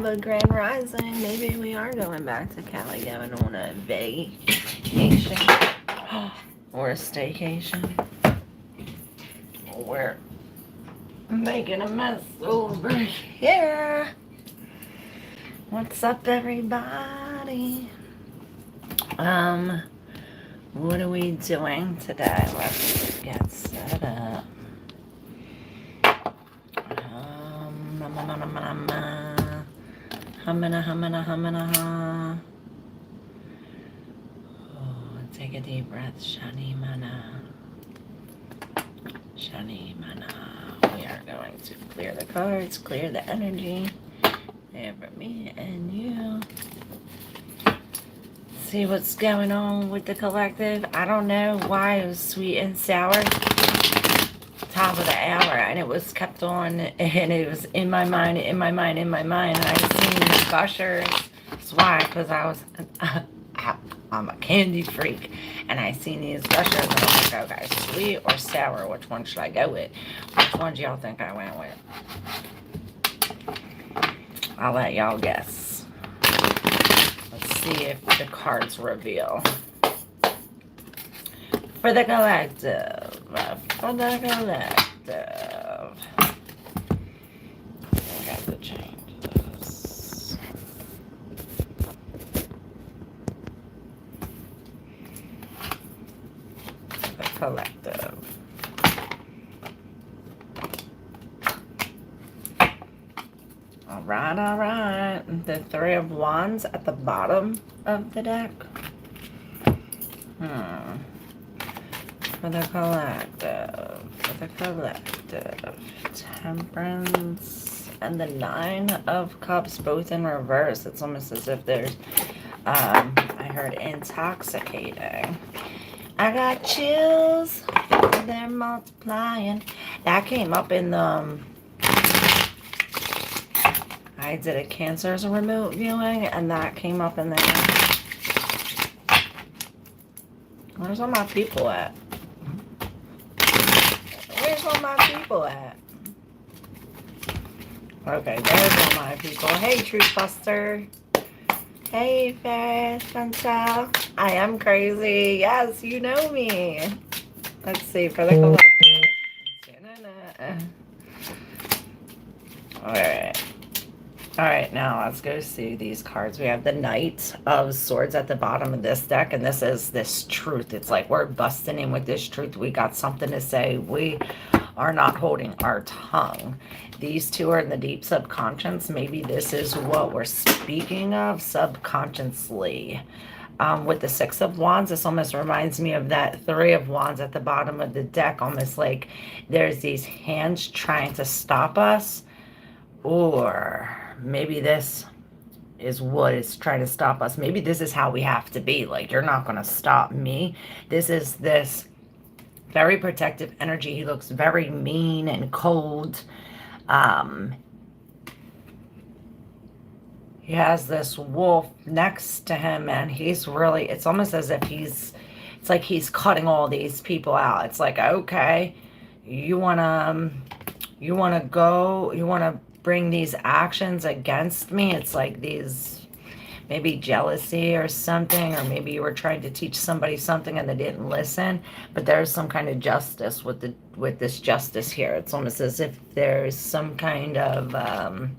The Grand Rising. Maybe we are going back to Cali, going on a vacation or a staycation. We're making a mess over here. What's up, everybody? What are we doing today? Let's get set up. Hummina. Oh, take a deep breath. Shani mana. We are going to clear the cards, clear the energy. There for me and you. See what's going on with the collective. I don't know why it was sweet and sour. Top of the hour, and it was kept on, and it was in my mind, and I seen gushers. That's why, because I'm a candy freak, and I seen these gushers, and I was like, okay, sweet or sour, which one should I go with? Which one do y'all think I went with? I'll let y'all guess. Let's see if the cards reveal. For the collective. I got to change this. The collective. All right. The Three of Wands at the bottom of the deck. For the collective, Temperance and the Nine of Cups, both in reverse. It's almost as if there's, I heard intoxicating. I got chills, they're multiplying. That came up in the, I did a Cancer's remote viewing, and that came up in there. Where's all my people at? Where's all my people at? Okay, there's all my people. Hey, Truth Buster. Hey, Ferris Chantal. I am crazy. Yes, you know me. Let's see, for the collective. Alright, now let's go see these cards. We have the Knight of Swords at the bottom of this deck, and this is this truth. It's like we're busting in with this truth. We got something to say. We are not holding our tongue. These two are in the deep subconscious. Maybe this is what we're speaking of subconsciously. With the Six of Wands, this almost reminds me of that Three of Wands at the bottom of the deck. Almost like there's these hands trying to stop us. Or maybe this is what is trying to stop us. Maybe this is how we have to be. Like, you're not going to stop me. This is this very protective energy. He looks very mean and cold. He has this wolf next to him, and he's really, it's almost as if it's like he's cutting all these people out. It's like, okay, you want to bring these actions against me. It's like these, maybe jealousy or something, or maybe you were trying to teach somebody something and they didn't listen, but there's some kind of justice with this justice here. It's almost as if there's some kind of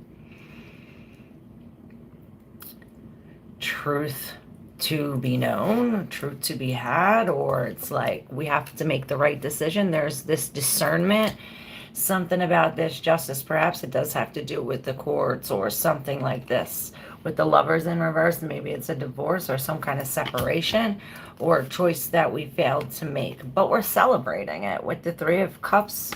truth to be known, truth to be had, or it's like we have to make the right decision. There's this discernment. Something about this justice, perhaps it does have to do with the courts or something like this. With the Lovers in reverse, maybe it's a divorce or some kind of separation or a choice that we failed to make. But we're celebrating it. With the Three of Cups,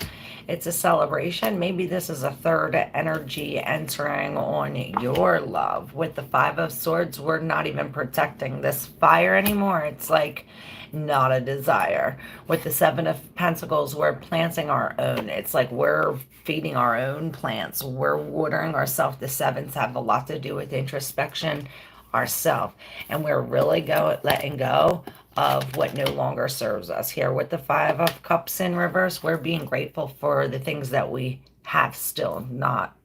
it's a celebration. Maybe this is a third energy entering on your love. With the Five of Swords, we're not even protecting this fire anymore. It's like not a desire. With the Seven of Pentacles, we're planting our own. It's like we're feeding our own plants. We're watering ourselves. The sevens have a lot to do with introspection, ourselves. And we're really letting go of what no longer serves us. Here with the Five of Cups in reverse, we're being grateful for the things that we have still not.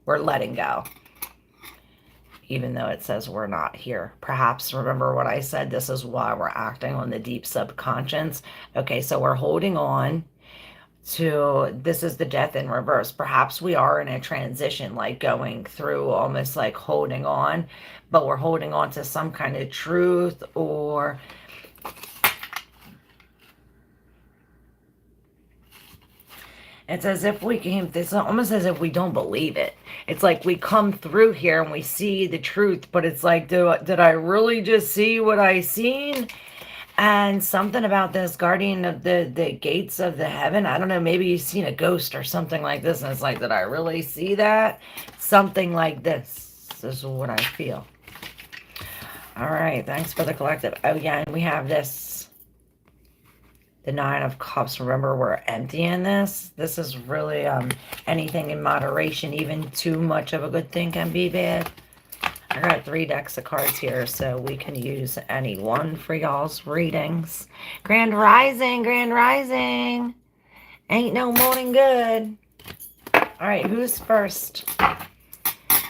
We're letting go. even though it says we're not here. Perhaps, remember what I said, this is why we're acting on the deep subconscious. Okay, so we're holding on to, this is the death in reverse. Perhaps we are in a transition, like going through almost like holding on, but we're holding on to some kind of truth, or it's as if we came, it's almost as if we don't believe it. It's like we come through here and we see the truth, but it's like, did I really just see what I seen? And something about this guardian of the gates of the heaven, I don't know, maybe you've seen a ghost or something like this, and it's like, did I really see that? Something like this. This is what I feel. All right, thanks for the collective. Oh yeah, and we have this, the Nine of Cups. Remember, we're empty in this. This is really anything in moderation. Even too much of a good thing can be bad. I got 3 decks of cards here, so we can use any one for y'all's readings. Grand Rising, Grand Rising. Ain't no morning good. All right, who's first?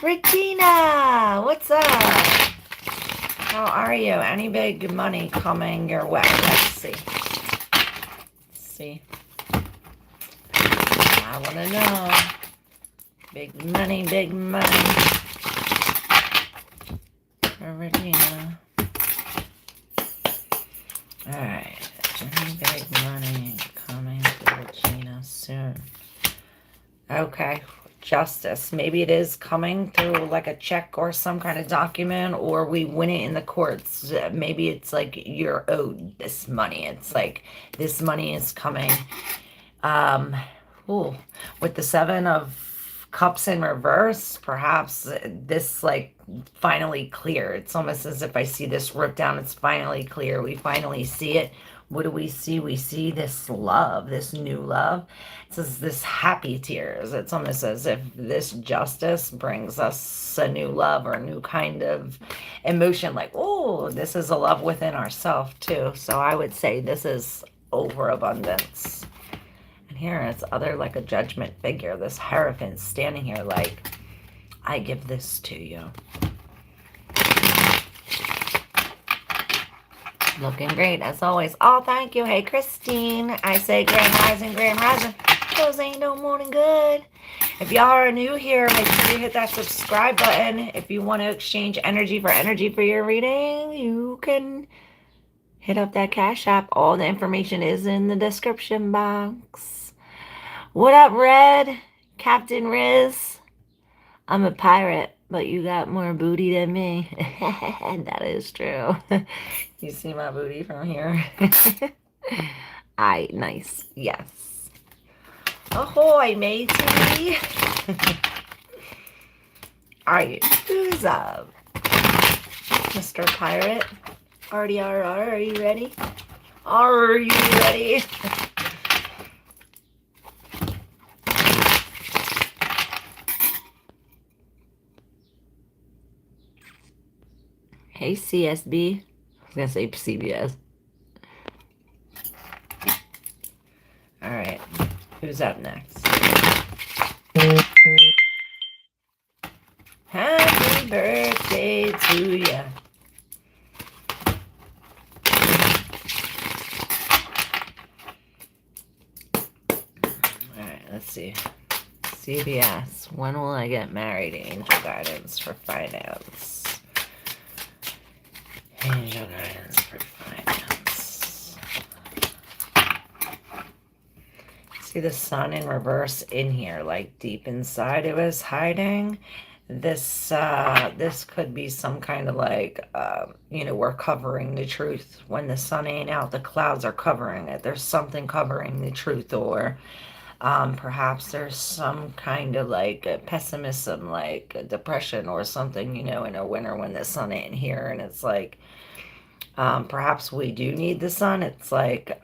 Regina, what's up? How are you? Any big money coming your way? Let's see. I want to know. Big money, big money. For Regina. Alright. Any big money coming to Regina soon? Okay. Justice. Maybe it is coming through like a check or some kind of document, or we win it in the courts. Maybe it's like you're owed this money. It's like this money is coming. Ooh, with the 7 of Cups in reverse, perhaps this like finally clear. It's almost as if I see this ripped down. It's finally clear. We finally see it. What do we see? We see this love, this new love. It says this happy tears. It's almost as if this justice brings us a new love or a new kind of emotion. Like, oh, this is a love within ourselves too. So I would say this is overabundance. And here it's other like a judgment figure. This Hierophant standing here like, I give this to you. Looking great as always. Oh, thank you. Hey, Christine. I say Grand Rising, Grand Rising. Those ain't no morning good. If y'all are new here, make sure you hit that subscribe button. If you want to exchange energy for your reading, you can hit up that Cash App. All the information is in the description box. What up, Red? Captain Riz? I'm a pirate, but you got more booty than me. That is true. You see my booty from here? Aye, nice. Yes. Ahoy, matey. Alright, who's up? Mr. Pirate? RDRR, are you ready? Are you ready? Hey, CSB. I was going to say CBS. All right. Who's up next? Happy birthday to ya. All right, let's see. CBS. When will I get married? Angel guidance for finance. Angel guidance for finance. See the sun in reverse in here, like deep inside it was hiding. This this could be some kind of like you know, we're covering the truth. When the sun ain't out, the clouds are covering it. There's something covering the truth, or perhaps there's some kind of like a pessimism, like a depression or something, you know, in a winter when the sun ain't here, and it's like perhaps we do need the sun. It's like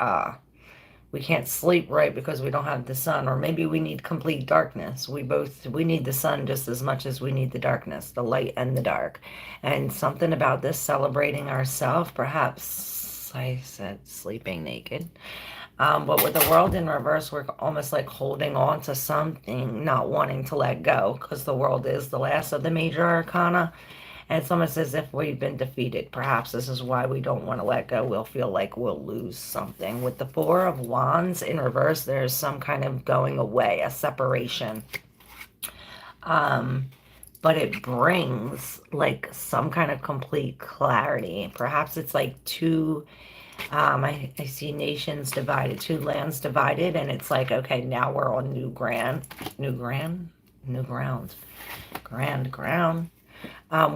we can't sleep right because we don't have the sun, or maybe we need complete darkness. We need the sun just as much as we need the darkness, the light and the dark. And something about this celebrating ourselves, perhaps I said sleeping naked. But with the world in reverse, we're almost like holding on to something, not wanting to let go, because the world is the last of the major arcana. And it's almost as if we've been defeated. Perhaps this is why we don't want to let go. We'll feel like we'll lose something. With the Four of Wands in reverse, there's some kind of going away, a separation. But it brings like some kind of complete clarity. Perhaps it's like two, I see nations divided, two lands divided, and it's like, okay, now we're on new ground.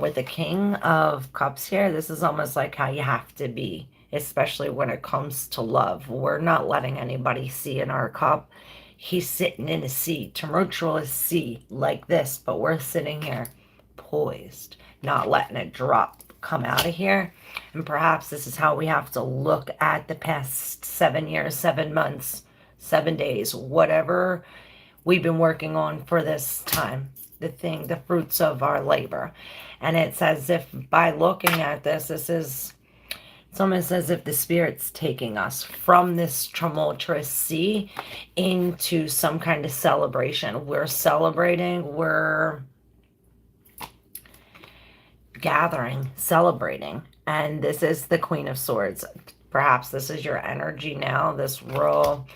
With the King of Cups here, this is almost like how you have to be, especially when it comes to love. We're not letting anybody see in our cup. He's sitting in a sea, tumultuous sea like this, but we're sitting here poised, not letting it drop, come out of here. And perhaps this is how we have to look at the past 7 years, 7 months, 7 days, whatever we've been working on for this time, the fruits of our labor. And it's as if by looking at this, it's almost as if the Spirit's taking us from this tumultuous sea into some kind of celebration. We're celebrating, we're gathering, celebrating. And this is the Queen of Swords. Perhaps this is your energy now, this role.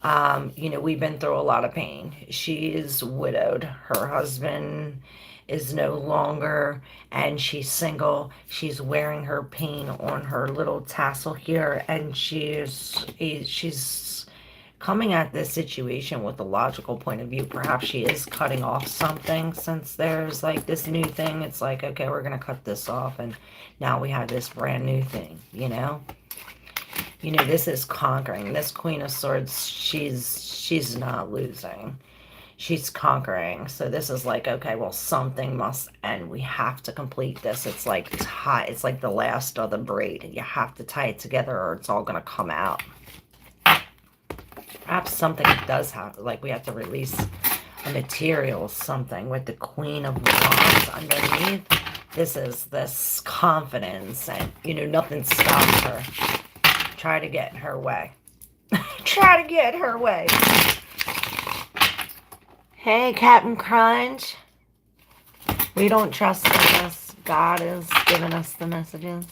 We've been through a lot of pain. She is widowed. Her husband is no longer, and she's single. She's wearing her pain on her little tassel here, and she's coming at this situation with a logical point of view. Perhaps she is cutting off something since there's like this new thing. It's like, okay, we're going to cut this off, and now we have this brand new thing, this is conquering. This Queen of Swords, she's not losing. She's conquering. So this is like, okay, well, something must end. We have to complete this. It's like it's like the last of the braid. You have to tie it together or it's all going to come out. Perhaps something does happen. Like we have to release a material, something with the Queen of Wands underneath. This is this confidence and, nothing stops her. Try to get her way. Try to get her way. Hey, Captain Crunch. We don't trust in this. God is giving us the messages.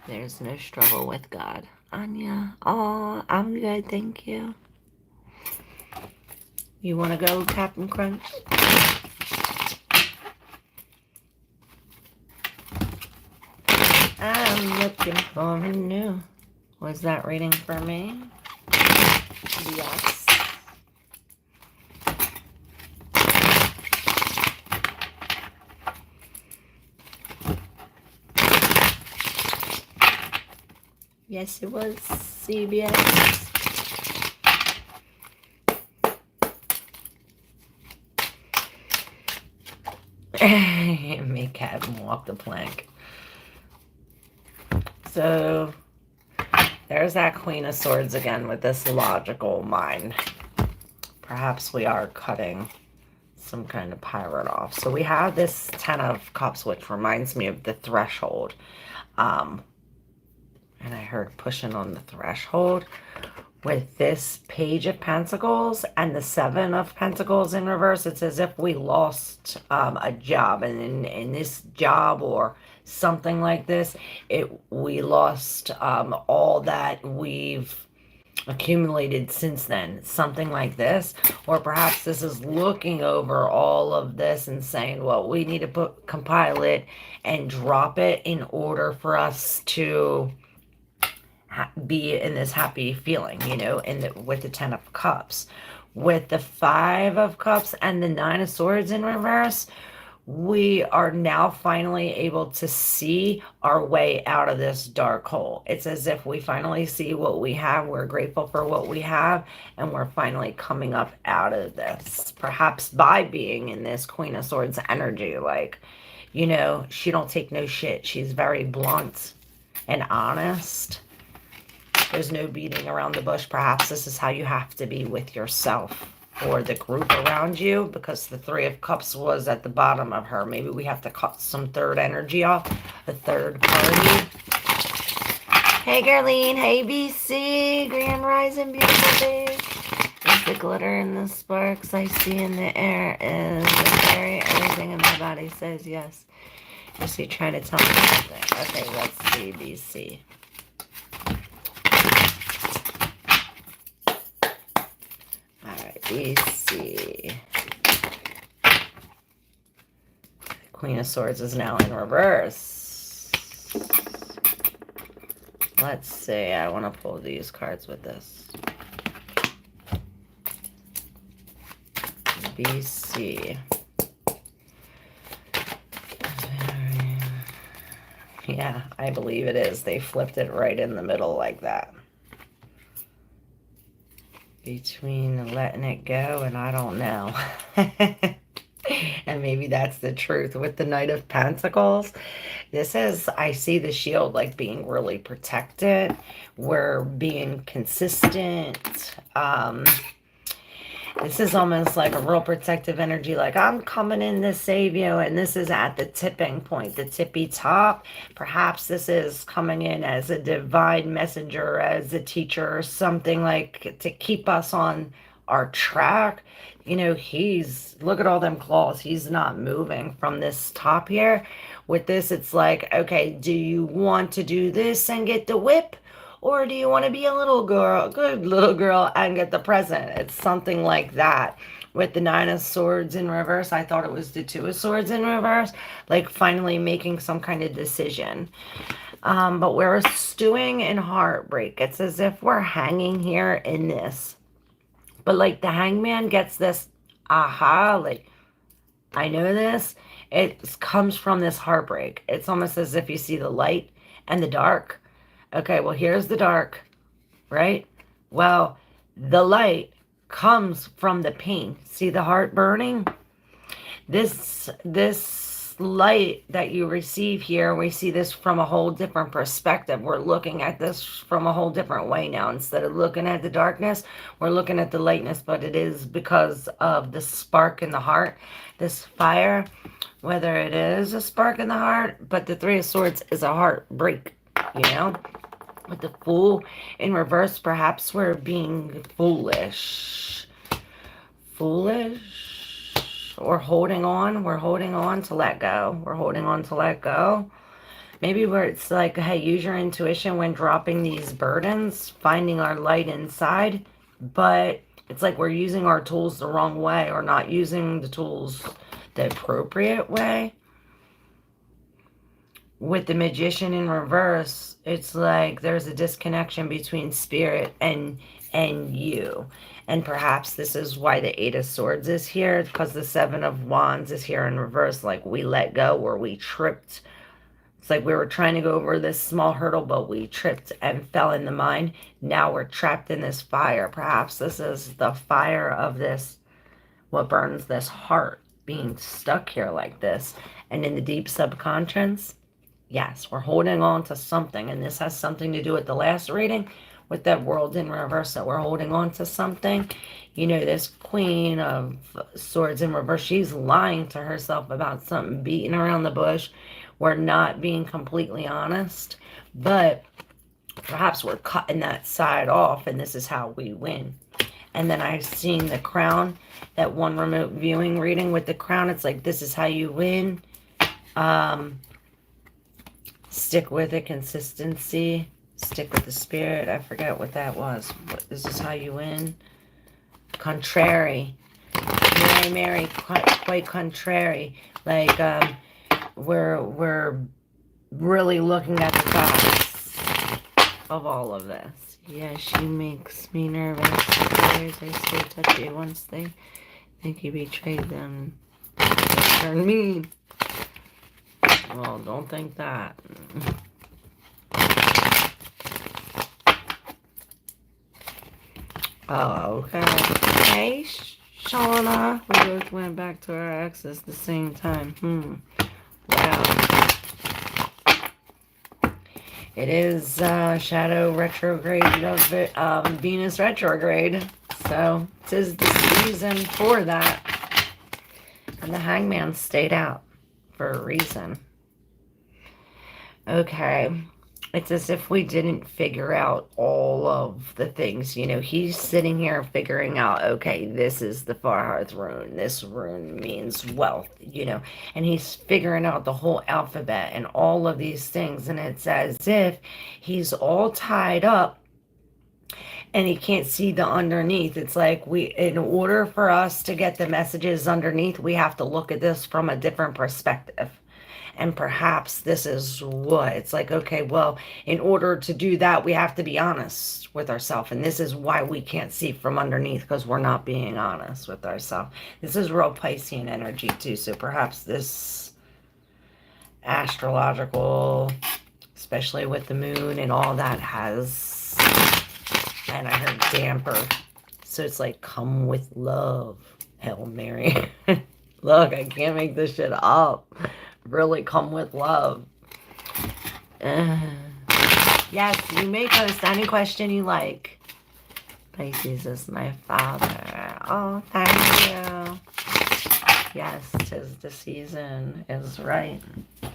There's no struggle with God. Anya. Oh, I'm good, thank you. You want to go, Captain Crunch? I'm looking for a new. Was that reading for me? Yes. Yes, it was CBS. Make Captain walk the plank. So there's that Queen of Swords again with this logical mind. Perhaps we are cutting some kind of pirate off. So we have this Ten of Cups, which reminds me of the threshold. And I heard pushing on the threshold. With this Page of Pentacles and the Seven of Pentacles in reverse, it's as if we lost a job. And in this job or something like this, we lost all that we've accumulated since then. Something like this. Or perhaps this is looking over all of this and saying, well, we need to compile it and drop it in order for us to be in this happy feeling, with the Ten of Cups. With the Five of Cups and the Nine of Swords in reverse, we are now finally able to see our way out of this dark hole. It's as if we finally see what we have. We're grateful for what we have, and we're finally coming up out of this. Perhaps by being in this Queen of Swords energy, she don't take no shit. She's very blunt and honest. There's no beating around the bush. Perhaps this is how you have to be with yourself or the group around you, because the Three of Cups was at the bottom of her. Maybe we have to cut some third energy off, a third party. Hey, Gerline. Hey, BC. Grand Rising, beautiful days. Is glitter in the sparks I see in the air is very everything in my body says yes. Is he trying to tell me something? Okay, let's see, BC. Alright, BC. Queen of Swords is now in reverse. Let's see. I want to pull these cards with this. BC. Yeah, I believe it is. They flipped it right in the middle like that. Between letting it go and I don't know. And maybe that's the truth with the Knight of Pentacles. This is, I see the shield like being really protected. We're being consistent. This is almost like a real protective energy, like I'm coming in to save you, and this is at the tipping point, the tippy top. Perhaps this is coming in as a divine messenger, as a teacher, or something like to keep us on our track. You know, look at all them claws. He's not moving from this top here. With this, it's like, okay, do you want to do this and get the whip? Or do you want to be a little girl, good little girl, and get the present? It's something like that. With the Nine of Swords in reverse, I thought it was the Two of Swords in reverse. Like finally making some kind of decision. But we're stewing in heartbreak. It's as if we're hanging here in this. But like the Hangman gets this, aha, like, I know this. It comes from this heartbreak. It's almost as if you see the light and the dark. Okay, well, here's the dark, right? Well, the light comes from the pain. See the heart burning? This light that you receive here, we see this from a whole different perspective. We're looking at this from a whole different way now. Instead of looking at the darkness, we're looking at the lightness, but it is because of the spark in the heart, this fire, whether it is a spark in the heart, but the Three of Swords is a heartbreak, you know? With the Fool in reverse, perhaps we're being foolish. Foolish? Or holding on. We're holding on to let go. We're holding on to let go. Maybe where it's like, hey, use your intuition when dropping these burdens, finding our light inside. But it's like we're using our tools the wrong way or not using the tools the appropriate way. With the Magician in reverse, it's like there's a disconnection between spirit and you. And perhaps this is why the Eight of Swords is here, because the Seven of Wands is here in reverse. Like we let go or we tripped. It's like we were trying to go over this small hurdle, but we tripped and fell in the mine. Now we're trapped in this fire. Perhaps this is the fire of this, what burns this heart, being stuck here like this. And in the deep subconscious, yes, we're holding on to something, and this has something to do with the last reading, with that World in reverse, that we're holding on to something. You know, this Queen of Swords in reverse, she's lying to herself about something, beating around the bush. We're not being completely honest, but perhaps we're cutting that side off, and this is how we win. And then I've seen the Crown, that one remote viewing reading with the Crown. It's like, this is how you win. Stick with it, consistency, stick with the spirit. I forget what that was. This is how you win. Contrary. Mary, quite contrary. Like, we're really looking at the facts of all of this. Yeah, she makes me nervous. They stay touchy once they think you betrayed them. They turn mean. Well, don't think that. Oh, okay. Hey, Shauna. We both went back to our exes at the same time. Wow. It is shadow retrograde of Venus retrograde. So, 'tis the season for that. And the Hangman stayed out for a reason. Okay, It's as if we didn't figure out all of the things. You know, he's sitting here figuring out, okay, this is the Farhearth rune. This rune means wealth, you know, and he's figuring out the whole alphabet and all of these things. And it's as if he's all tied up and he can't see the underneath. It's like in order for us to get the messages underneath, we have to look at this from a different perspective. And perhaps this is what it's like, okay, well, in order to do that, we have to be honest with ourselves. And this is why we can't see from underneath, because we're not being honest with ourselves. This is real Piscean energy too. So perhaps this astrological, especially with the moon and all that, has, and I heard damper. So it's like, come with love, Hail Mary. Look, I can't make this shit up. Really come with love. Yes, you may post any question you like. Pisces is my father. Oh, thank you. Yes, 'tis the season is right. I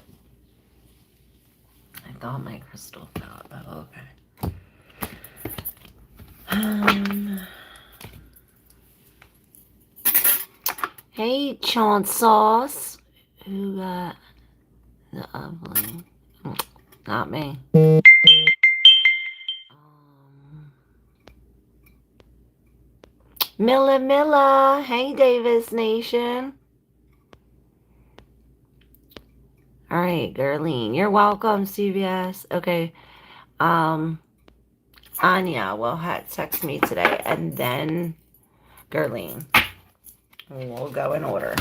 thought my crystal fell, but okay. Hey, Chaunt Sauce. Who got the ugly? Not me. Milla. Hey, Davis Nation. All right, Gerline. You're welcome, CBS. Okay. Anya will text me today, and then Gerline. We'll go in order.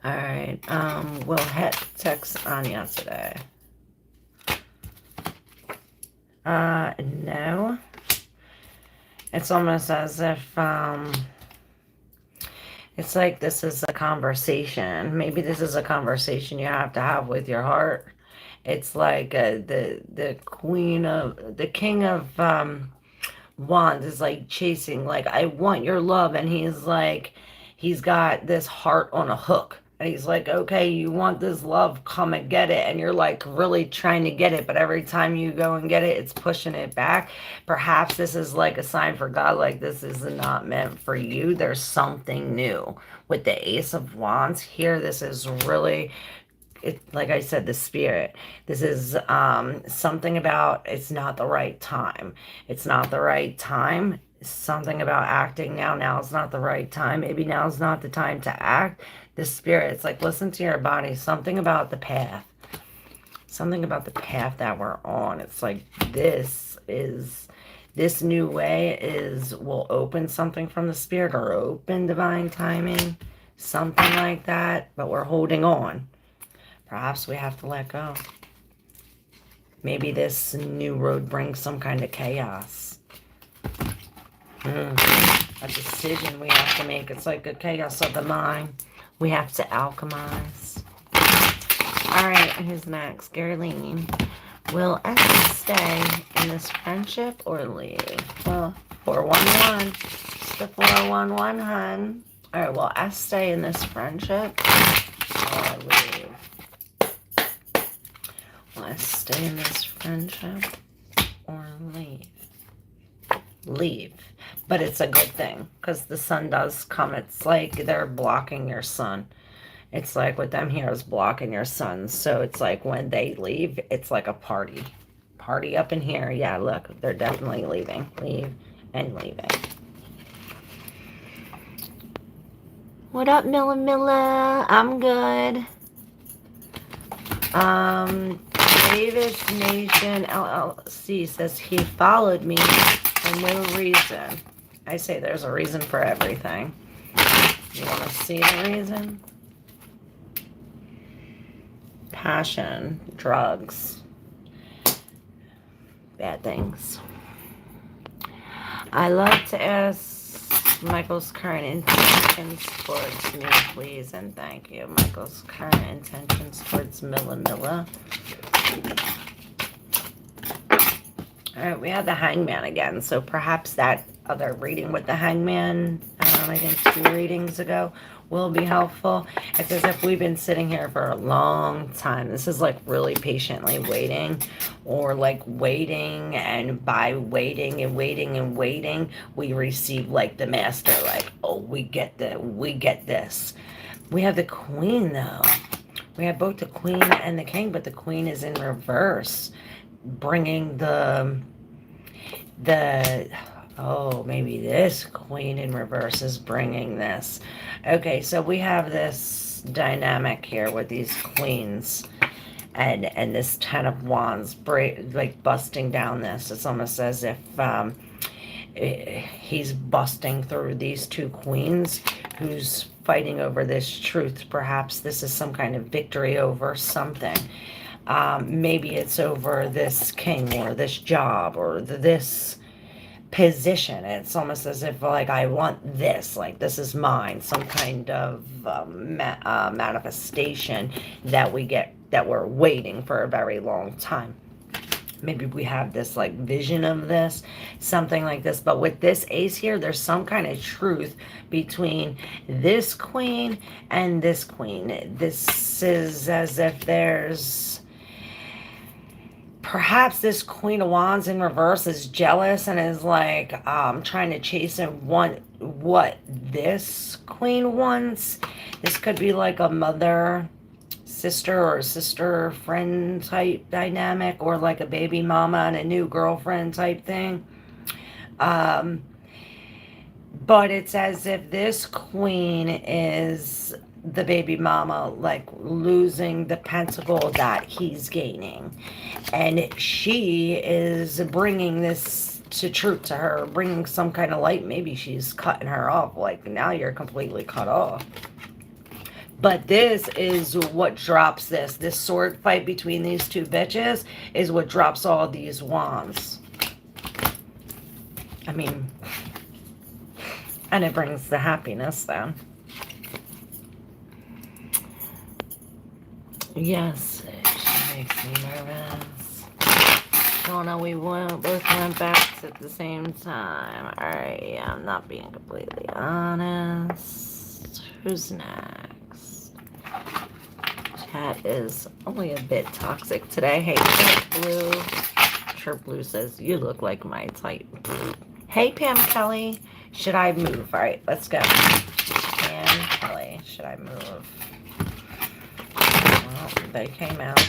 All right. We'll text Anya today. No. It's almost as if it's like this is a conversation. Maybe this is a conversation you have to have with your heart. It's like the king of wands is like chasing, like, I want your love, and he's like, he's got this heart on a hook, and he's like, okay, you want this love, come and get it, and you're like really trying to get it, but every time you go and get it, it's pushing it back. Perhaps this is like a sign for God, like this is not meant for you. There's something new with the Ace of Wands here. This is really, like I said, the spirit. This is something about it's not the right time. It's not the right time. Something about acting now. Now is not the right time. Maybe now is not the time to act. The spirit, it's like, listen to your body. Something about the path. Something about the path that we're on. It's like this new way will open something from the spirit, or open divine timing. Something like that. But we're holding on. Perhaps we have to let go. Maybe this new road brings some kind of chaos. A decision we have to make. It's like a chaos of the mind. We have to alchemize. All right, who's next? Gerline. Will S stay in this friendship or leave? Well, 411. It's the 411, hun. All right, will S stay in this friendship or leave? Let's stay in this friendship or leave. Leave. But it's a good thing, because the sun does come. It's like they're blocking your sun. It's like with them here is blocking your sun. So it's like when they leave, it's like a party. Party up in here. Yeah, look, they're definitely leaving. Leave and leaving. What up, Milla? I'm good. Davis Nation LLC says he followed me for no reason. I say there's a reason for everything. You want to see the reason? Passion, drugs, bad things. I love to ask Michael's current intentions towards me, please, and thank you. Michael's current intentions towards Milla. All right, we have the Hangman again, so perhaps that other reading with the Hangman, I think 2 readings ago, will be helpful. It's as if we've been sitting here for a long time. This is like really patiently waiting, or like waiting, and by waiting and waiting and waiting, we receive like the master, like, oh, we get this. We have the Queen though. We have both the Queen and the King, but the Queen is in reverse, bringing oh, maybe this Queen in reverse is bringing this. Okay, so we have this dynamic here with these queens and this 10 of Wands like busting down this. It's almost as if he's busting through these 2 queens who's fighting over this truth. Perhaps this is some kind of victory over something. Maybe it's over this king or this job or this position. It's almost as if like, I want this, like this is mine, some kind of manifestation that we get, that we're waiting for a very long time. Maybe we have this like vision of this, something like this. But with this ace here, there's some kind of truth between this queen and this queen. This is as if there's, perhaps this Queen of Wands in reverse is jealous and is like trying to chase and want what this Queen wants. This could be like a mother sister or sister friend type dynamic, or like a baby mama and a new girlfriend type thing. But it's as if this queen is the baby mama, like losing the pentacle that he's gaining, and she is bringing this to truth to her, bringing some kind of light. Maybe she's cutting her off, like, now you're completely cut off. But this is what drops this sword fight between these 2 bitches is what drops all these wands. I mean, and it brings the happiness then. Yes, it makes me nervous. Oh no, we both went back at the same time. Alright, yeah, I'm not being completely honest. Who's next? Chat is only a bit toxic today. Hey, Chirp Blue says, you look like my type. Hey, Pam Kelly. Should I move? All right, let's go. Pam Kelly, should I move? Well, they came out.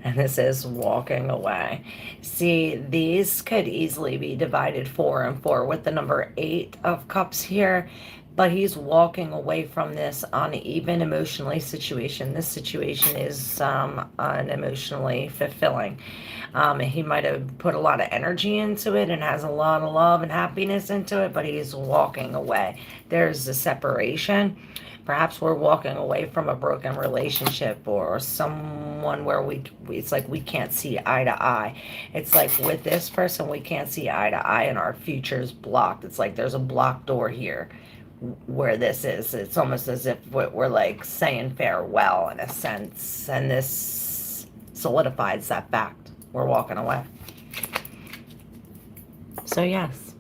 And this is walking away. See, these could easily be divided 4 and 4 with the number 8 of Cups here. But he's walking away from this uneven emotionally situation. This situation is unemotionally fulfilling. He might have put a lot of energy into it and has a lot of love and happiness into it, but he's walking away. There's a separation. Perhaps we're walking away from a broken relationship or someone where it's like we can't see eye to eye. It's like with this person, we can't see eye to eye and our future's blocked. It's like there's a blocked door here where this is. It's almost as if we're like saying farewell in a sense, and this solidifies that fact. We're walking away. So yes.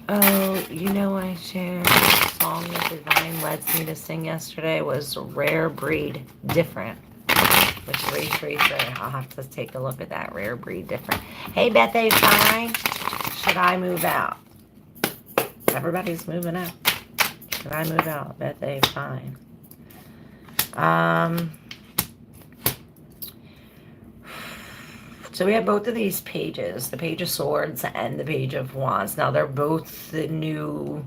Oh, you know, I shared a song that Divine led me to sing yesterday was Rare Breed Different with 333. I'll have to take a look at that. Rare Breed Different. Hey, Beth A. Fine. Should I move out? Everybody's moving out. Should I move out? Beth A. Fine. So we have both of these pages, the Page of Swords and the Page of Wands. Now they're both the new,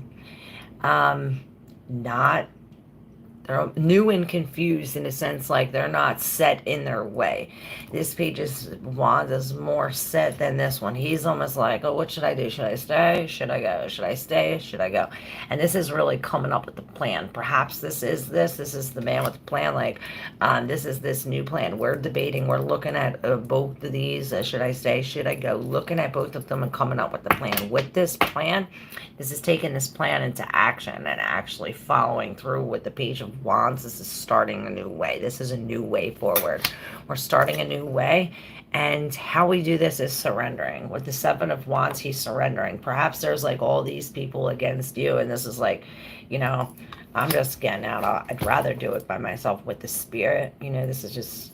they're new and confused in a sense, like they're not set in their way. This Page of Wands is more set than this one. He's almost like, oh, what should I do? Should I stay? Should I go? Should I stay? Should I go? And this is really coming up with the plan. Perhaps this is the man with the plan. Like, this is this new plan. We're debating. We're looking at both of these. Should I stay? Should I go? Looking at both of them and coming up with the plan. With this plan, this is taking this plan into action and actually following through with the Page of of Wands. This is starting a new way. This is a new way forward. We're starting a new way. And how we do this is surrendering. With the Seven of Wands, he's surrendering. Perhaps there's like all these people against you, and this is like, you know, I'm just getting out. I'd rather do it by myself with the Spirit. You know, this is just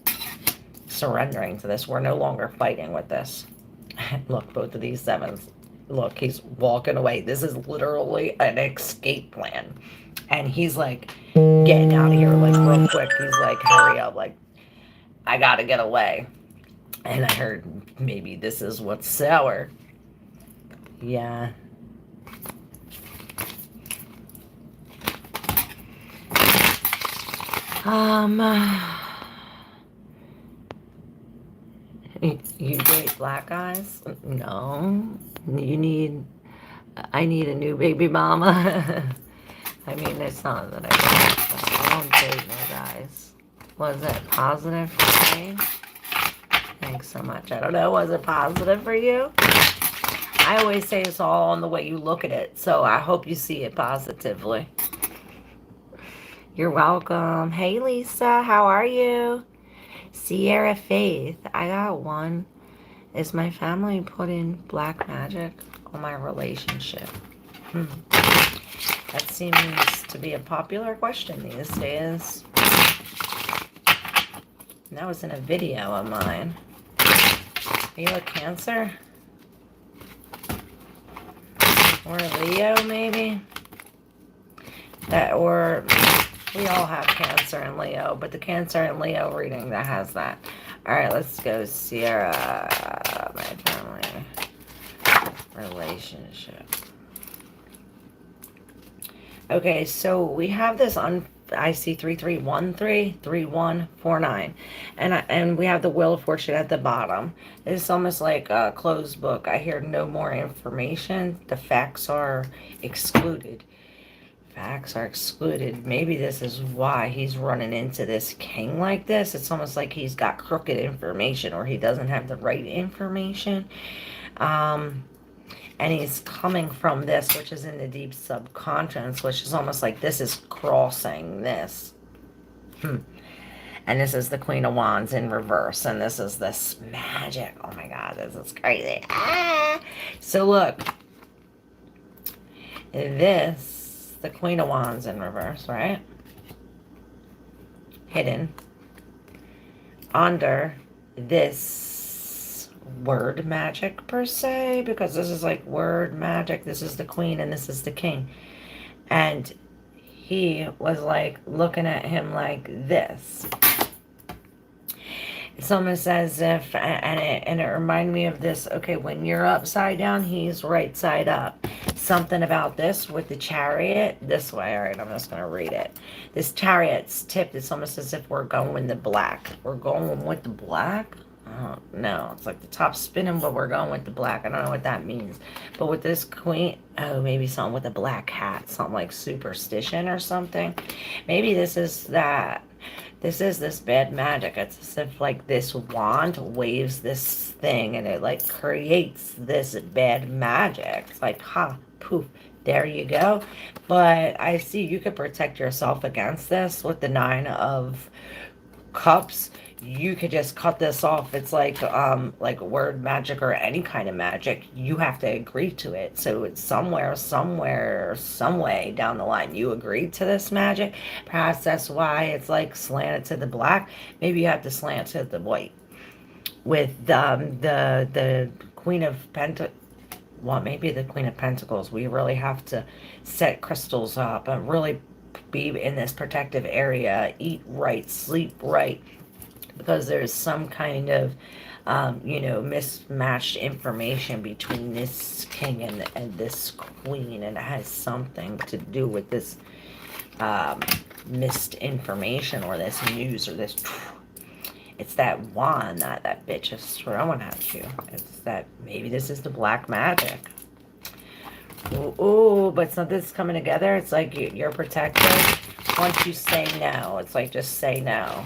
surrendering to this. We're no longer fighting with this. Look, both of these sevens. Look, he's walking away. This is literally an escape plan. And he's like getting out of here like real quick. He's like, hurry up. Like, I got to get away. And I heard maybe this is what's sour. Yeah. You date black guys? No. I need a new baby mama. I mean, it's not that I don't date no guys. Was it positive for me? Thanks so much. I don't know. Was it positive for you? I always say it's all on the way you look at it. So I hope you see it positively. You're welcome. Hey, Lisa. How are you? Sierra Faith. I got one. Is my family putting black magic on my relationship? That seems to be a popular question these days. That was in a video of mine. Are you a Cancer? Or a Leo, maybe? Or we all have Cancer and Leo, but the Cancer and Leo reading that has that. All right, let's go Sierra, my family relationship. Okay, so we have this on, I see 3313, 3149. And we have the Wheel of Fortune at the bottom. It's almost like a closed book. I hear no more information. The facts are excluded. Facts are excluded. Maybe this is why he's running into this king like this. It's almost like he's got crooked information, or he doesn't have the right information. And he's coming from this, which is in the deep subconscious, which is almost like this is crossing this. And this is the Queen of Wands in reverse. And this is this magic. Oh my God, this is crazy. So look. This, the Queen of Wands in reverse, right? Hidden under this word magic per se, because this is like word magic. This is the queen and this is the king, and he was like looking at him like this. It's almost as if, and it reminded me of this. Okay, when you're upside down, he's right side up. Something about this with the chariot this way. All right, I'm just gonna read it. This chariot's tipped. It's almost as if we're going with the black. We're going with the black. Oh, no, it's like the top spinning, but we're going with the black. I don't know what that means. But with this queen, oh, maybe something with a black hat, something like superstition or something. Maybe this is that. This is this bad magic. It's as if like this wand waves this thing and it like creates this bad magic. It's like, ha, poof, there you go. But I see you could protect yourself against this with the 9 of Cups. You could just cut this off. It's like word magic or any kind of magic. You have to agree to it. So it's some way down the line you agreed to this magic. Perhaps that's why it's like slanted to the black. Maybe you have to slant to the white. With the Queen of Pentacles. Well, maybe the Queen of Pentacles. We really have to set crystals up and really be in this protective area. Eat right, sleep right. Because there's some kind of, mismatched information between this king and this queen. And it has something to do with this missed information or this news or this. It's that wand that bitch is throwing at you. It's that maybe this is the black magic. Ooh, but something's coming together. It's like you're protected. Once you say no, it's like just say no.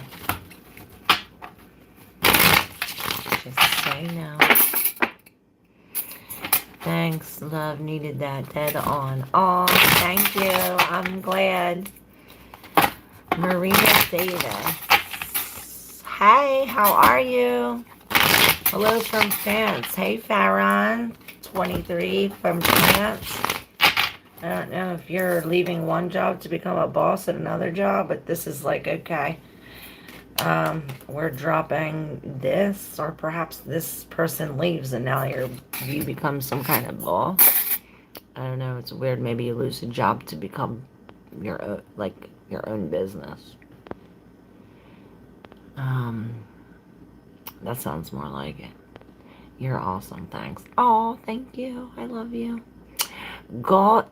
Just say no. Thanks, love. Needed that dead on. Oh, thank you. I'm glad. Marina Davis. Hey, how are you? Hello from France. Hey, Farron. 23 from France. I don't know if you're leaving one job to become a boss at another job, but this is like, okay. We're dropping this, or perhaps this person leaves and now you become some kind of boss. I don't know, it's weird. Maybe you lose a job to become your own, like your own business. That sounds more like it. You're awesome, thanks. Oh, thank you. I love you. Gotham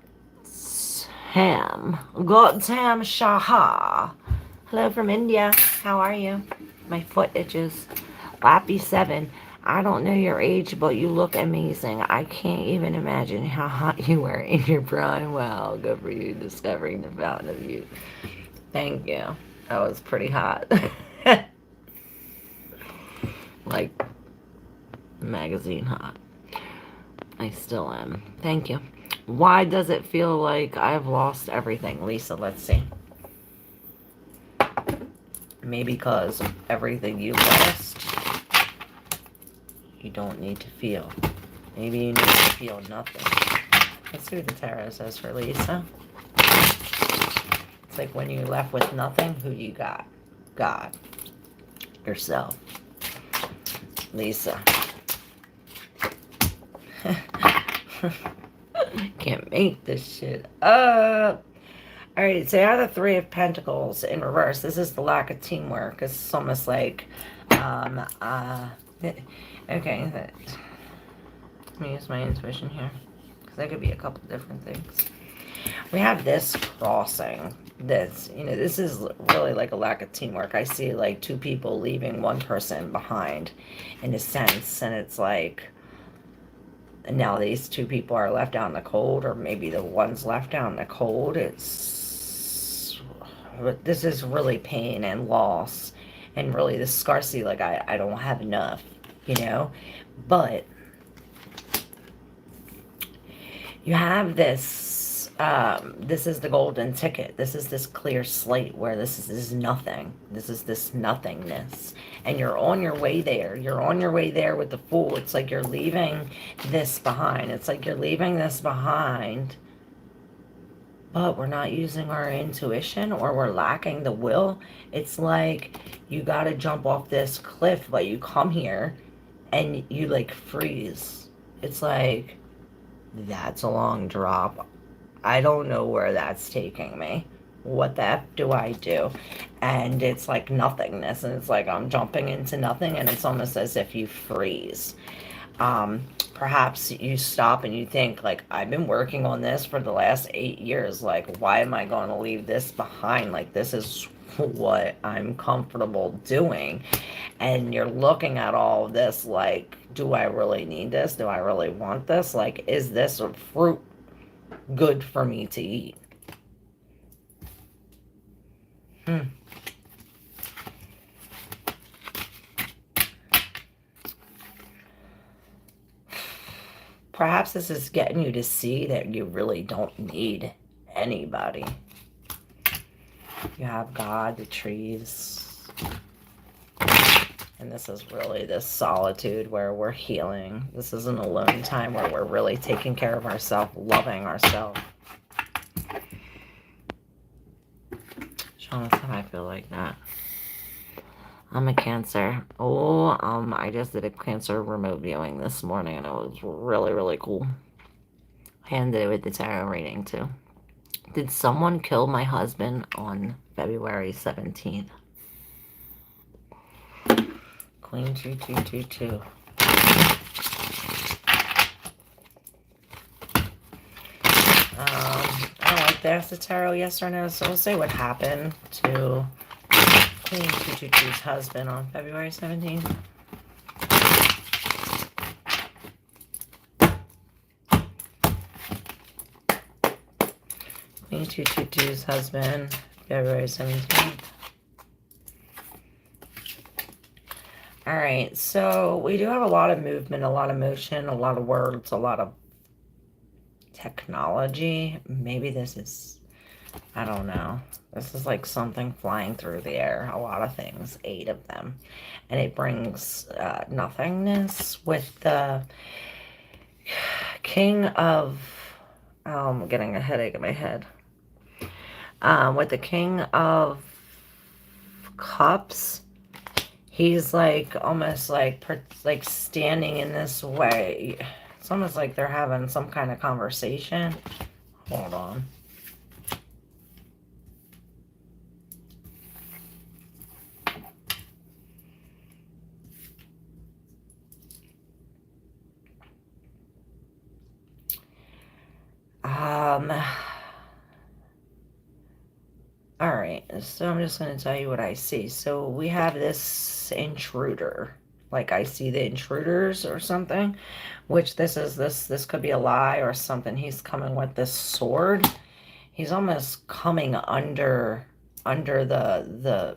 Shaha. Hello from India. How are you? My foot itches. Lappy7. I don't know your age, but you look amazing. I can't even imagine how hot you were in your prime. Wow, good for you discovering the fountain of youth. Thank you. That was pretty hot. Like magazine hot. I still am. Thank you. Why does it feel like I've lost everything? Lisa, let's see. Maybe because everything you lost, you don't need to feel. Maybe you need to feel nothing. Let's see what the tarot says for Lisa. It's like when you're left with nothing, who you got? God. Yourself. Lisa. Can't make this shit up. Alright, so I have the Three of Pentacles in reverse. This is the lack of teamwork. It's almost like, okay, let me use my intuition here, because that could be a couple different things. We have this crossing. This, this is really like a lack of teamwork. I see like two people leaving one person behind, in a sense, and it's like, and now these two people are left out in the cold, or maybe the one's left out in the cold. This is really pain and loss, and really the scarcity, like I don't have enough, but you have this, this is the golden ticket. This is this clear slate where this is nothing. This is this nothingness. And you're on your way there. You're on your way there with the Fool. It's like you're leaving this behind. It's like you're leaving this behind, but we're not using our intuition, or we're lacking the will. It's like you got to jump off this cliff, but you come here and you like freeze. It's like, that's a long drop. I don't know where that's taking me. What the F do I do? And it's like nothingness, and it's like I'm jumping into nothing, and it's almost as if you freeze. Perhaps you stop and you think, like, I've been working on this for the last 8 years. Like, why am I going to leave this behind? Like, this is what I'm comfortable doing. And you're looking at all of this like, do I really need this? Do I really want this? Like, is this a fruit good for me to eat? Perhaps this is getting you to see that you really don't need anybody. You have God, the trees. And this is really this solitude where we're healing. This is an alone time where we're really taking care of ourselves, loving ourselves. Sean, I feel like that. I'm a Cancer. Oh, I just did a Cancer remote viewing this morning, and it was really, really cool. I ended it with the tarot reading, too. Did someone kill my husband on February 17th? Queen 2222. I like to ask the tarot yes or no, so we'll say what happened to Queen 222's husband on February 17th. Queen 222's husband, February 17th. All right, so we do have a lot of movement, a lot of motion, a lot of words, a lot of technology. Maybe this is I don't know. This is like something flying through the air. A lot of things, 8 of them. And it brings nothingness with the King of... Oh, I'm getting a headache in my head. With the King of Cups, he's like almost like standing in this way. It's almost like they're having some kind of conversation. Hold on. All right, so I'm just going to tell you what I see. So we have this intruder. Like I see the intruders or something, which this could be a lie or something. He's coming with this sword. He's almost coming under the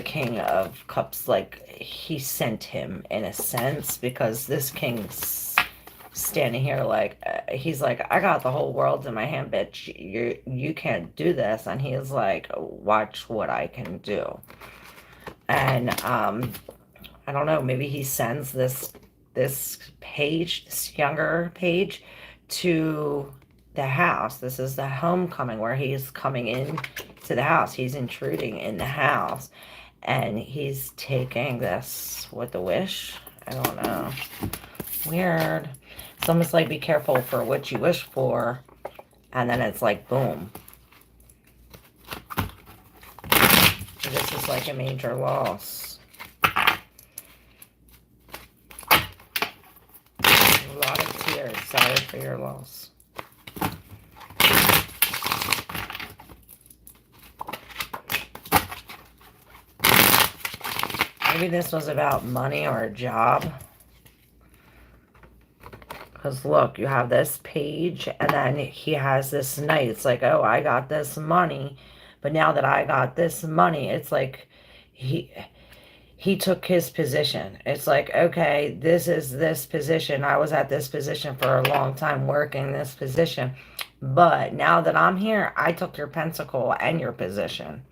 King of Cups, like he sent him in a sense, because this king's standing here like he's like, I got the whole world in my hand, bitch. You can't do this. And he's like, watch what I can do. And I don't know, maybe he sends this page, this younger page, to the house. This is the homecoming where he's coming in to the house. He's intruding in the house, and he's taking this with a wish. I don't know. Weird. It's almost like be careful for what you wish for, and then it's like boom. This is like a major loss. A lot of tears. Sorry for your loss. Maybe this was about money or a job. Because look, you have this page, and then he has this knight. It's like, oh, I got this money. But now that I got this money, it's like he took his position. It's like, okay, this is this position. I was at this position for a long time, working this position. But now that I'm here, I took your pentacle and your position.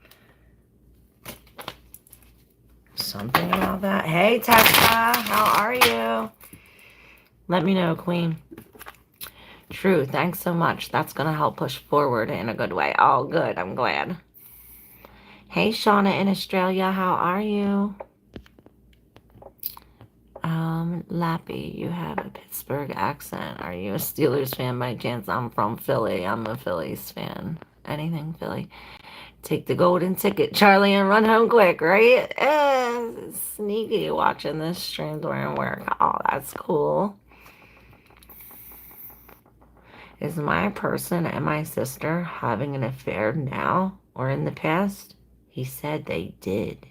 Something about that. Hey, Tessa, how are you? Let me know, Queen. True, thanks so much. That's going to help push forward in a good way. Oh, good. I'm glad. Hey, Shauna in Australia, how are you? Lappy, you have a Pittsburgh accent. Are you a Steelers fan by chance? I'm from Philly. I'm a Phillies fan. Anything Philly. Take the golden ticket, Charlie, and run home quick, right? Sneaky watching this stream during work. Oh, that's cool. Is my person and my sister having an affair now or in the past? He said they did.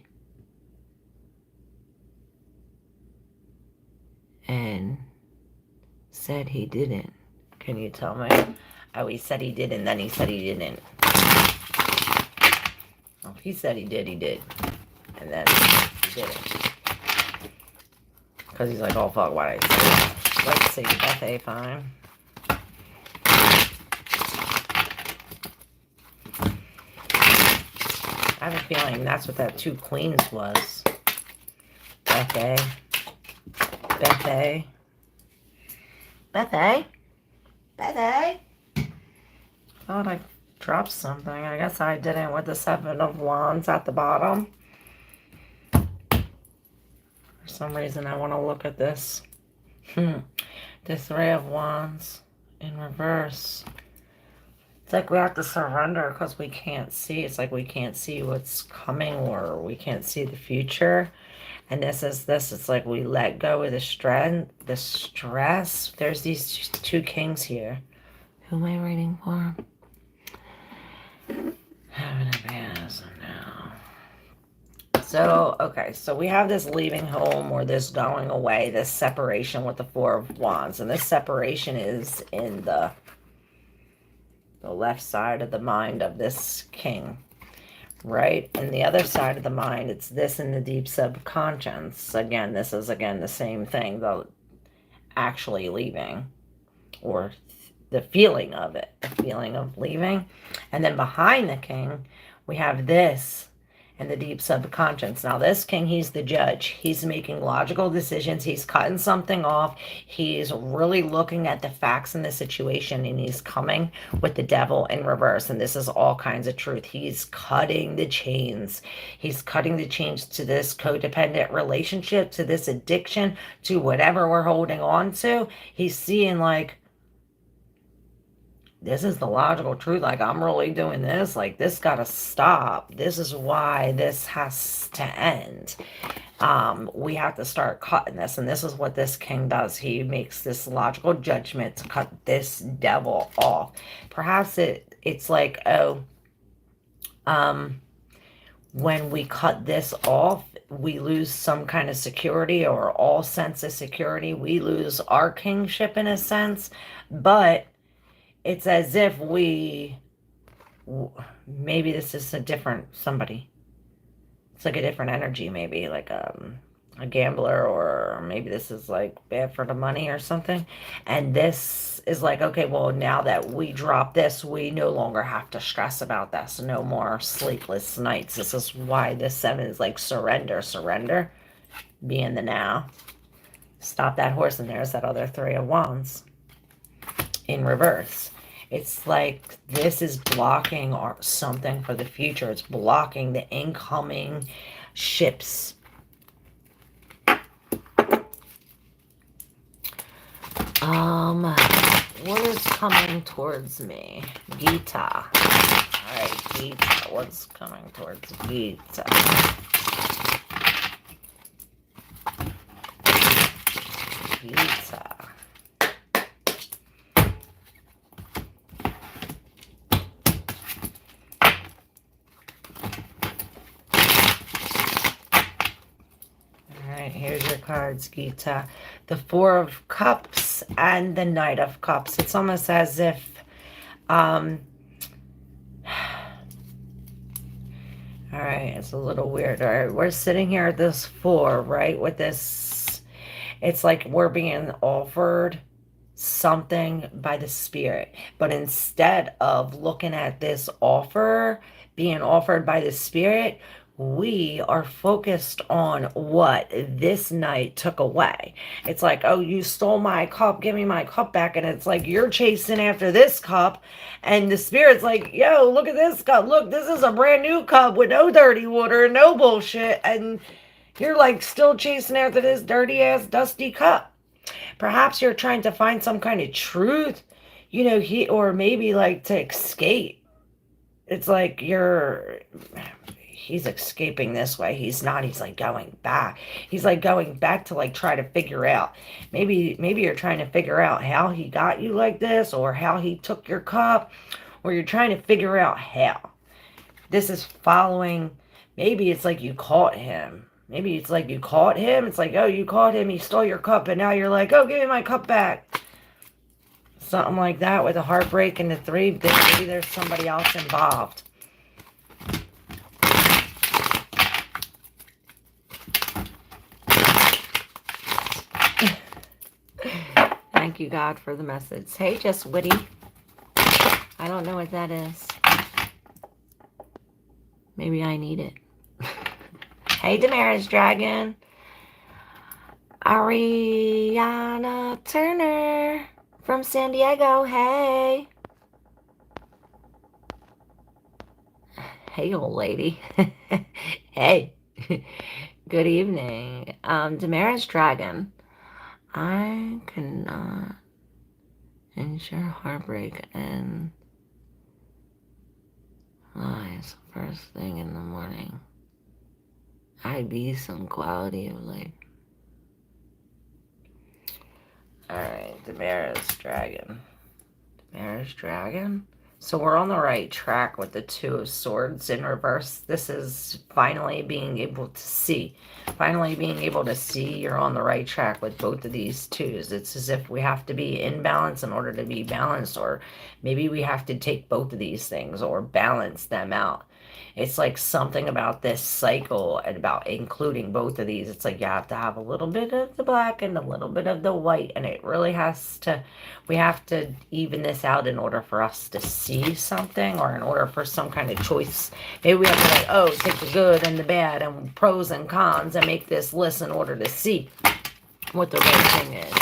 And said he didn't. Can you tell me? Oh, he said he did, and then he said he didn't. Oh, he said he did, and then he didn't. Because he's like, oh, fuck, why did I say that? Let's see, Beth A. Fine. I have a feeling that's what that 2 queens was. Beth A. Beth A. Beth A. Beth A. Thought I dropped something. I guess I didn't with the 7 of Wands at the bottom. For some reason, I want to look at this. The 3 of Wands in reverse. It's like we have to surrender because we can't see. It's like we can't see what's coming, or we can't see the future. And this is this. It's like we let go of the stress. There's these 2 kings here. Who am I waiting for? Having a pass now. So, okay. So we have this leaving home, or this going away, this separation with the 4 of Wands. And this separation is in the left side of the mind of this king, right? And the other side of the mind, it's this in the deep subconscious. Again, this is, again, the same thing, though, actually leaving, or the feeling of it, the feeling of leaving. And then behind the king, we have this and the deep subconscious. Now, this king, he's the judge. He's making logical decisions. He's cutting something off. He's really looking at the facts in the situation, and he's coming with the devil in reverse. And this is all kinds of truth. He's cutting the chains. He's cutting the chains to this codependent relationship, to this addiction, to whatever we're holding on to. He's seeing like, this is the logical truth. Like, I'm really doing this. Like, this got to stop. This is why this has to end. We have to start cutting this. And this is what this king does. He makes this logical judgment to cut this devil off. Perhaps it's like, oh, when we cut this off, we lose some kind of security or all sense of security. We lose our kingship in a sense. But it's as if maybe this is a different somebody. It's like a different energy, maybe like a gambler, or maybe this is like bad for the money or something. And this is like, okay, well, now that we drop this, we no longer have to stress about this. No more sleepless nights. This is why this 7 is like surrender. Surrender. Be in the now. Stop that horse, and there's that other 3 of wands in reverse. It's like this is blocking something for the future. It's blocking the incoming ships. What is coming towards me? Gita. Alright, Gita. What's coming towards Gita? Gita. Here's your cards, Gita. The 4 of Cups and the Knight of Cups. It's almost as if, all right, it's a little weird. All right, we're sitting here at this 4, right? With this, it's like we're being offered something by the Spirit. But instead of looking at this offer being offered by the Spirit, we are focused on what this night took away. It's like, oh, you stole my cup, give me my cup back. And it's like you're chasing after this cup, and the Spirit's like, yo, look at this cup. Look, this is a brand new cup with no dirty water and no bullshit. And you're like still chasing after this dirty ass dusty cup. Perhaps you're trying to find some kind of truth, you know, or maybe like to escape. It's like he's escaping this way. He's not. He's like going back. He's like going back to like try to figure out. Maybe you're trying to figure out how he got you like this, or how he took your cup, or you're trying to figure out how. This is following. Maybe it's like you caught him. Maybe it's like you caught him. It's like, oh, you caught him. He stole your cup, and now you're like, oh, give me my cup back. Something like that with a heartbreak and the 3. Maybe there's somebody else involved. Thank you, God, for the message. Hey, just witty. I don't know what that is. Maybe I need it. Hey, Damaris Dragon. Ariana Turner from San Diego. Hey. Hey, old lady. Hey. Good evening. Damaris Dragon. I cannot ensure heartbreak and lies first thing in the morning. I be some quality of life. Alright, Damaris Dragon. Damaris Dragon? So we're on the right track with the 2 of Swords in reverse. This is finally being able to see. Finally being able to see you're on the right track with both of these 2s. It's as if we have to be in balance in order to be balanced, or maybe we have to take both of these things or balance them out. It's like something about this cycle and about including both of these. It's like you have to have a little bit of the black and a little bit of the white, and it really has to, we have to even this out in order for us to see something, or in order for some kind of choice. Maybe we have to like, oh, take the good and the bad and pros and cons and make this list in order to see what the right thing is.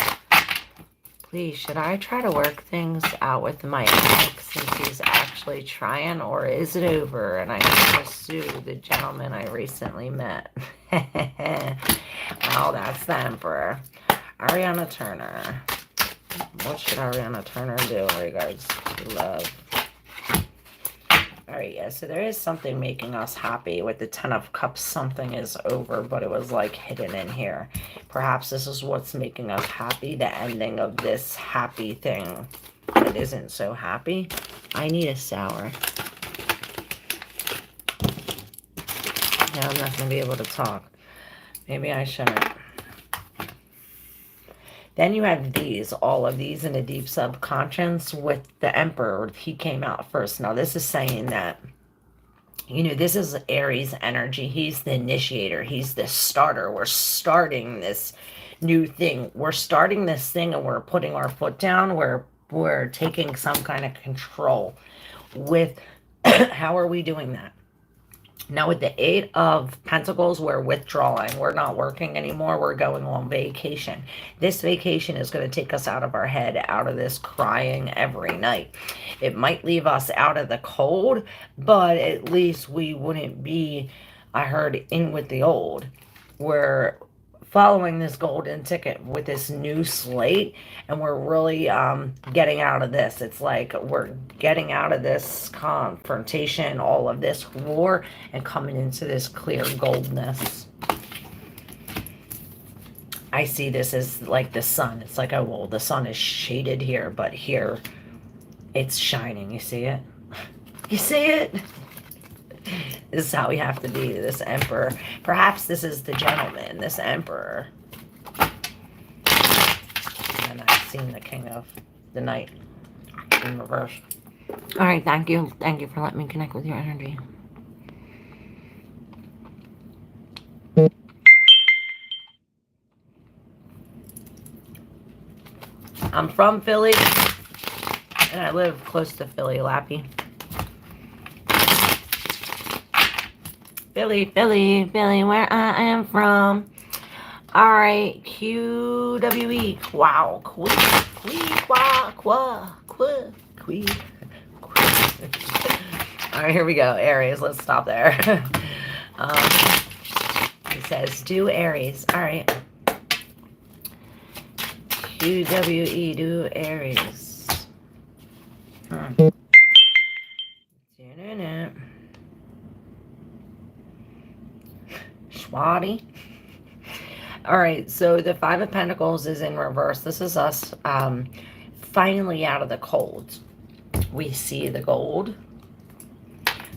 Please, should I try to work things out with my ex since he's actually trying, or is it over and I have to sue the gentleman I recently met? Well, that's the Emperor. Ariana Turner. What should Ariana Turner do in regards to love? All right, yeah, so there is something making us happy with the Ten of Cups. Something is over, but it was like hidden in here. Perhaps this is what's making us happy, the ending of this happy thing that isn't so happy. I need a sour. Now I'm not going to be able to talk. Maybe I shouldn't. Then you have these, all of these in the deep subconscious with the Emperor. He came out first. Now this is saying that, you know, this is Aries energy. He's the initiator. He's the starter. We're starting this new thing. We're starting this thing and we're putting our foot down. We're taking some kind of control with, how are we doing that? Now with the Eight of Pentacles, we're withdrawing. We're not working anymore. We're going on vacation. This vacation is going to take us out of our head, out of this crying every night. It might leave us out of the cold, but at least we wouldn't be, I heard, in with the old. We're following this golden ticket with this new slate, and we're really getting out of this. It's like we're getting out of this confrontation, all of this war, and coming into this clear goldness. I see this as like the sun. It's like, oh, well, the sun is shaded here, but here it's shining. You see it? You see it? This is how we have to be, this Emperor. Perhaps this is the gentleman, this Emperor. And I've seen the King of the Night in reverse. All right, thank you. Thank you for letting me connect with your energy. I'm from Philly, and I live close to Philly, Lappy. Philly, Philly, Philly, where I am from. All right, QWE. Wow, All right, here we go. Aries, let's stop there. It says, do Aries. All right. QWE, do Aries. Schwatty. All right, so the Five of Pentacles is in reverse. This is us finally out of the cold. We see the gold.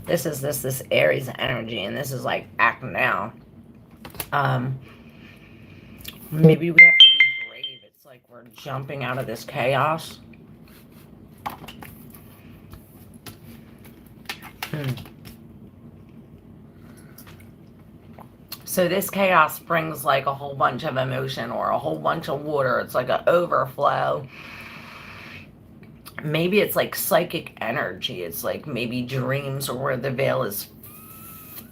This is this Aries energy, and this is like act now. Maybe we have to be brave. It's like we're jumping out of this chaos. So this chaos brings like a whole bunch of emotion or a whole bunch of water. It's like an overflow. Maybe it's like psychic energy. It's like maybe dreams, or where the veil is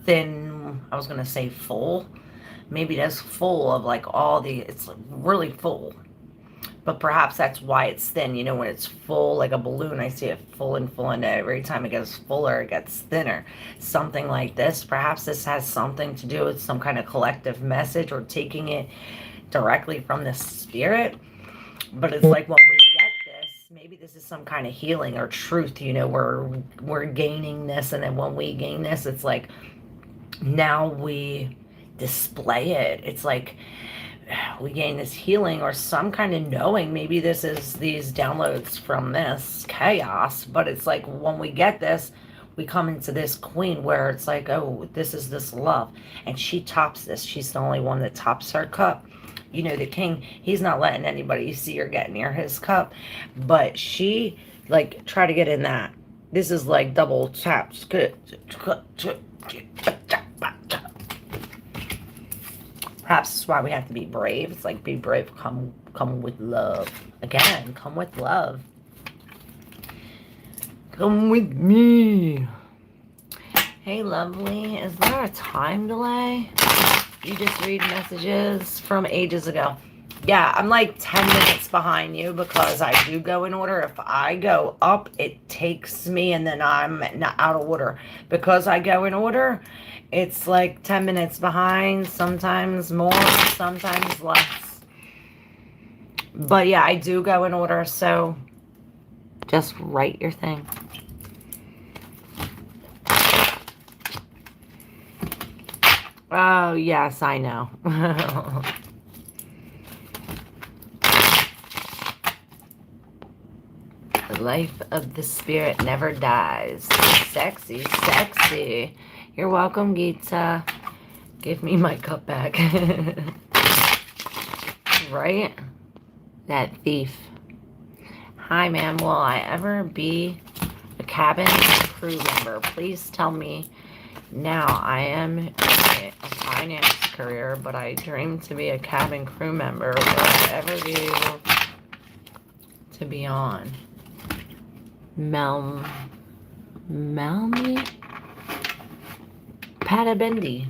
thin. I was going to say full. Maybe that's full of like all the, it's really full. But perhaps that's why it's thin. You know, when it's full, like a balloon, I see it full and full, and every time it gets fuller, it gets thinner. Something like this. Perhaps this has something to do with some kind of collective message, or taking it directly from the spirit. But it's like when we get this, maybe this is some kind of healing or truth. You know, we're gaining this, and then when we gain this, it's like now we display it. It's like we gain this healing or some kind of knowing. Maybe this is these downloads from this chaos, but it's like when we get this, we come into this queen where it's like, oh, this is this love, and she tops this. She's the only one that tops her cup. You know, the king, he's not letting anybody see or get near his cup, but she like try to get in that. This is like double taps. Perhaps that's why we have to be brave. It's like, be brave, come with love. Again, come with love. Come with me. Hey, lovely. Is there a time delay? You just read messages from ages ago. Yeah, I'm like 10 minutes behind you because I do go in order. If I go up, it takes me and then I'm not out of order. Because I go in order, it's like 10 minutes behind, sometimes more, sometimes less. But yeah, I do go in order, so just write your thing. Oh, yes, I know. The life of the spirit never dies. Sexy, sexy. You're welcome, Gita. Give me my cup back. Right? That thief. Hi, ma'am. Will I ever be a cabin crew member? Please tell me now. I am in a finance career, but I dream to be a cabin crew member. Will I ever be able to be on? Melmi Patabendi.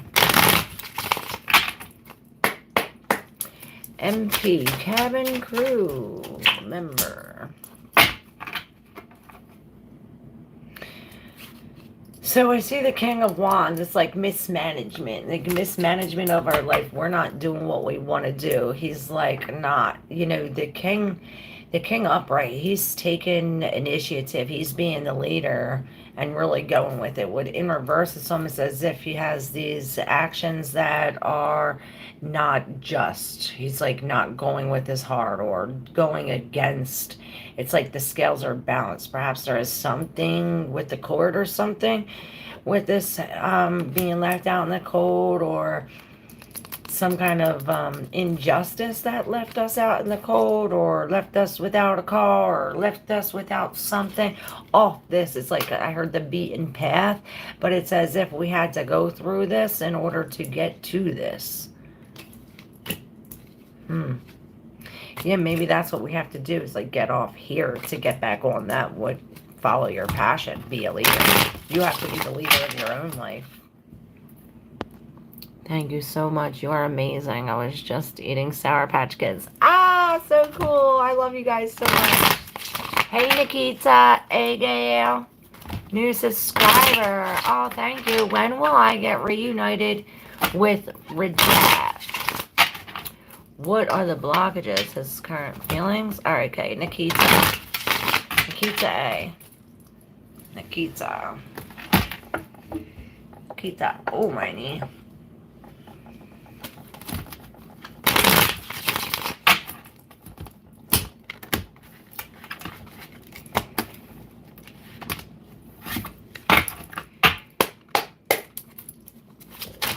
MP, cabin crew member. So I see the King of Wands. It's like mismanagement. Like mismanagement of our life. We're not doing what we want to do. He's like not, the king upright. He's taking initiative. He's being the leader and really going with it. What in reverse, it's almost as if he has these actions that are not just. He's like not going with his heart or going against. It's like the scales are balanced. Perhaps there is something with the court or something with this being left out in the cold, or some kind of injustice that left us out in the cold, or left us without a car, or left us without something. Oh, this is like, I heard the beaten path, but it's as if we had to go through this in order to get to this. Yeah, maybe that's what we have to do, is like get off here to get back on that. Would follow your passion, be a leader. You have to be the leader of your own life. Thank you so much. You are amazing. I was just eating Sour Patch Kids. Ah, so cool. I love you guys so much. Hey, Nikita. Hey, Gail. New subscriber. Oh, thank you. When will I get reunited with Reject? What are the blockages? His current feelings? All right, okay. Nikita. Nikita A. Nikita. Nikita. Oh, my knee.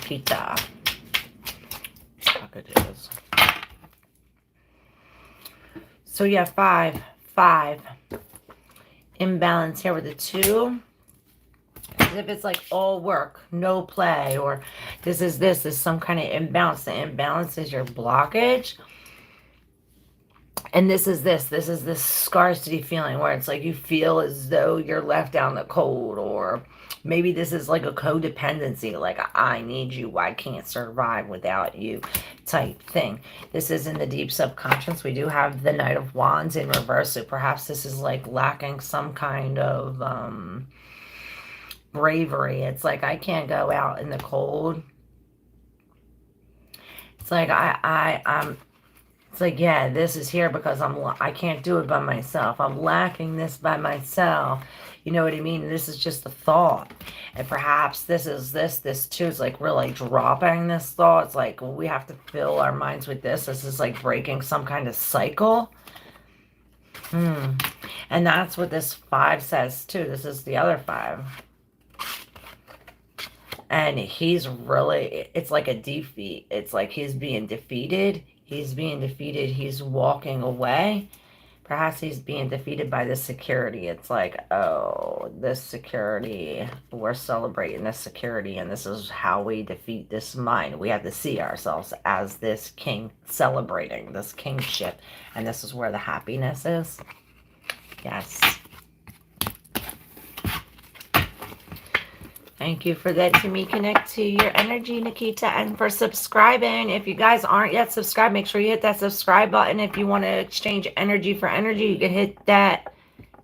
Pizza. Packages. So yeah, five. Imbalance here with the 2. As if it's like all work, no play, or this is some kind of imbalance. The imbalance is your blockage. And this is this scarcity feeling where it's like you feel as though you're left out in the cold, or maybe this is like a codependency, like I need you, I can't survive without you type thing. This is in the deep subconscious. We do have the Knight of Wands in reverse, so perhaps this is like lacking some kind of bravery. It's like I can't go out in the cold. It's like I'm it's like, yeah, this is here because I can't do it by myself. I'm lacking this by myself. You know what I mean? This is just a thought. And perhaps this too is like really dropping this thought. It's like, well, we have to fill our minds with this. This is like breaking some kind of cycle. And that's what this 5 says too. This is the other 5. And he's really, it's like a defeat. It's like he's being defeated. He's being defeated. He's walking away. Perhaps he's being defeated by this security. It's like, oh, this security, we're celebrating this security, and this is how we defeat this mind. We have to see ourselves as this king, celebrating this kingship, and this is where the happiness is. Yes. Thank you for letting me connect to your energy, Nikita, and for subscribing. If you guys aren't yet subscribed, make sure you hit that subscribe button. If you want to exchange energy for energy, you can hit that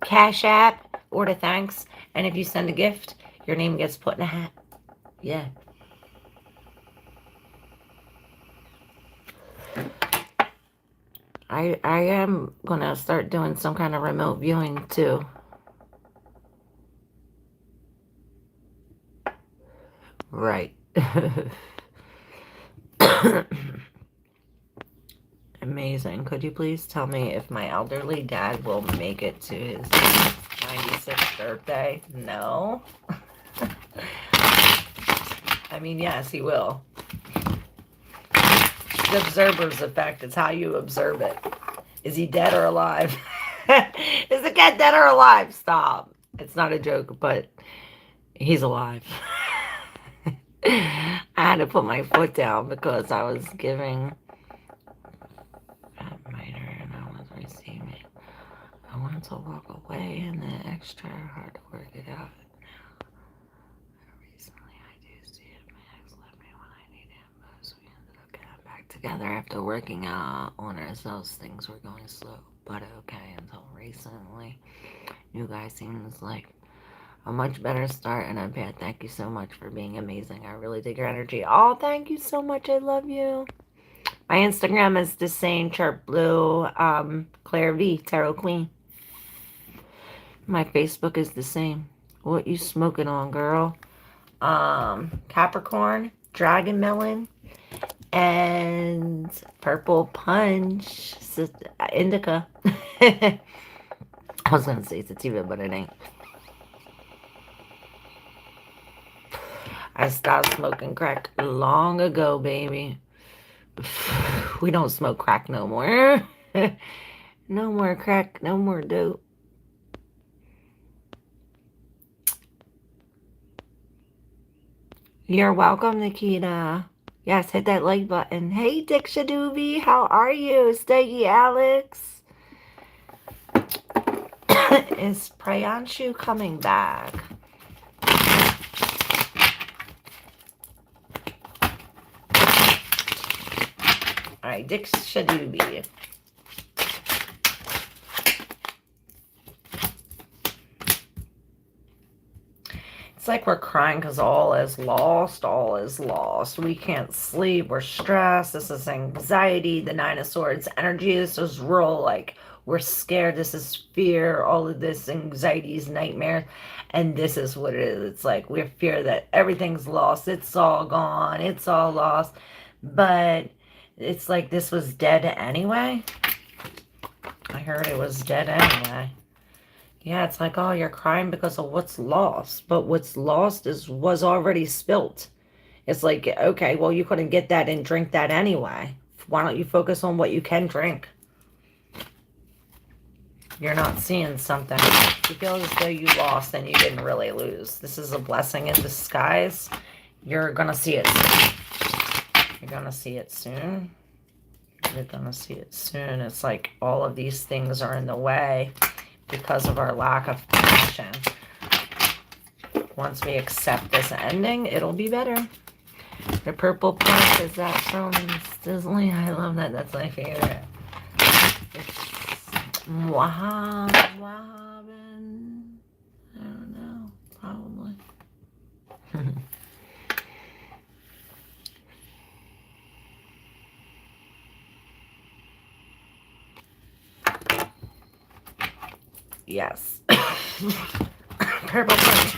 Cash App or the thanks. And if you send a gift, your name gets put in a hat. Yeah. I am going to start doing some kind of remote viewing too. Right. Amazing. Could you please tell me if my elderly dad will make it to his 96th birthday? No. I mean, yes, he will. The observer's effect. It's how you observe it. Is he dead or alive? Is the cat dead or alive? Stop. It's not a joke, but he's alive. I had to put my foot down because I was giving that miter and I was receiving. I wanted to walk away and then extra hard to work it out. Recently, I do see it. My ex left me when I needed him most. We ended up getting back together after working out on ourselves. Things were going slow, but okay until recently. You guys seems like a much better start, and I'm bad. Thank you so much for being amazing. I really dig your energy. Oh, thank you so much. I love you. My Instagram is the same, Chart Blue, ClairV, Tarot Queen. My Facebook is the same. What you smoking on, girl? Capricorn, Dragon Melon, and Purple Punch, Indica. I was going to say sativa, but it ain't. I stopped smoking crack long ago, baby. We don't smoke crack no more. No more crack, no more dope. You're welcome, Nikita. Yes, hit that like button. Hey, Diksha Doobie, how are you? Steggy Alex. Is Prayanshu coming back? All right, Diksha Doobie. It's like we're crying because all is lost. All is lost. We can't sleep. We're stressed. This is anxiety. The Nine of Swords energy. This is real, like, we're scared. This is fear. All of this anxieties, nightmares. And this is what it is. It's like we fear that everything's lost. It's all gone. It's all lost. But it's like this was dead anyway. I heard it was dead anyway. Yeah, it's like, oh, you're crying because of what's lost. But what's lost was already spilt. It's like, okay, well, you couldn't get that and drink that anyway. Why don't you focus on what you can drink? You're not seeing something. You feel as though you lost and you didn't really lose. This is a blessing in disguise. You're going to see it soon. You're going to see it soon. You're going to see it soon. It's like all of these things are in the way because of our lack of passion. Once we accept this ending, it'll be better. The Purple Punch, is that from Disney? I love that. That's my favorite. Wahab. I don't know. Probably. Yes. Purple Punch.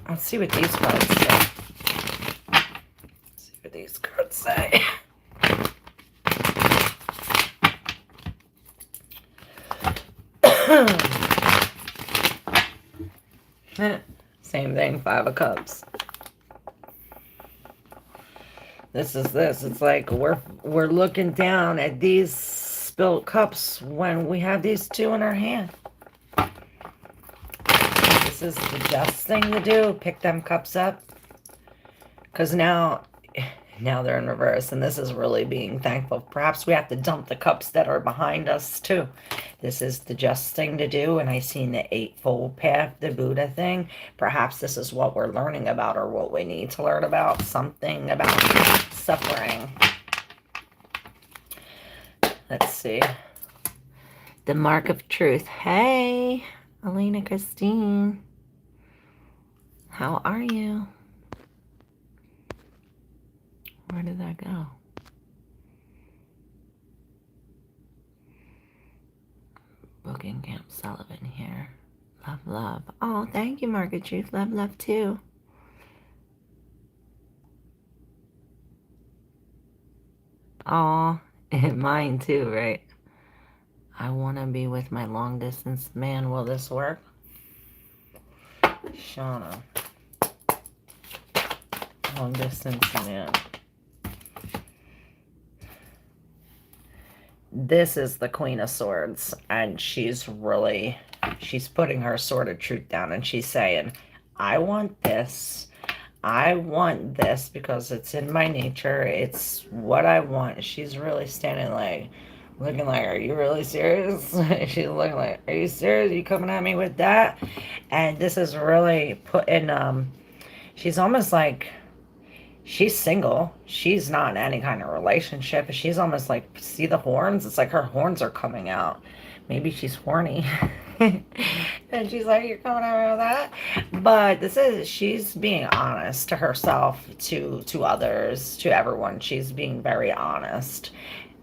Let's see what these cards say. Let's see what these cards say. Same thing, Five of Cups. This. It's like we're looking down at these spilt cups when we have these two in our hand. This is the just thing to do. Pick them cups up. Because now they're in reverse, and this is really being thankful. Perhaps we have to dump the cups that are behind us too. This is the just thing to do, and I seen the Eightfold Path, the Buddha thing. Perhaps this is what we're learning about, or what we need to learn about, something about suffering. Let's see. The Mark of Truth. Hey, Elena Christine. How are you? Where did that go? Booking Camp Sullivan here. Love, love. Oh, thank you, Market Truth. Love, love, too. Oh, mine too, right? I want to be with my long distance man. Will this work? Shauna. Long distance man. This is the Queen of Swords, and she's putting her sword of truth down, and she's saying, I want this. I want this because it's in my nature. It's what I want. She's really standing like, looking like, are you really serious? She's looking like, are you serious? Are you coming at me with that? And this is really putting, she's almost like, she's single. She's not in any kind of relationship. She's almost like, see the horns? It's like her horns are coming out. Maybe she's horny. And she's like, you're coming at me with that? But she's being honest to herself, to others, to everyone. She's being very honest.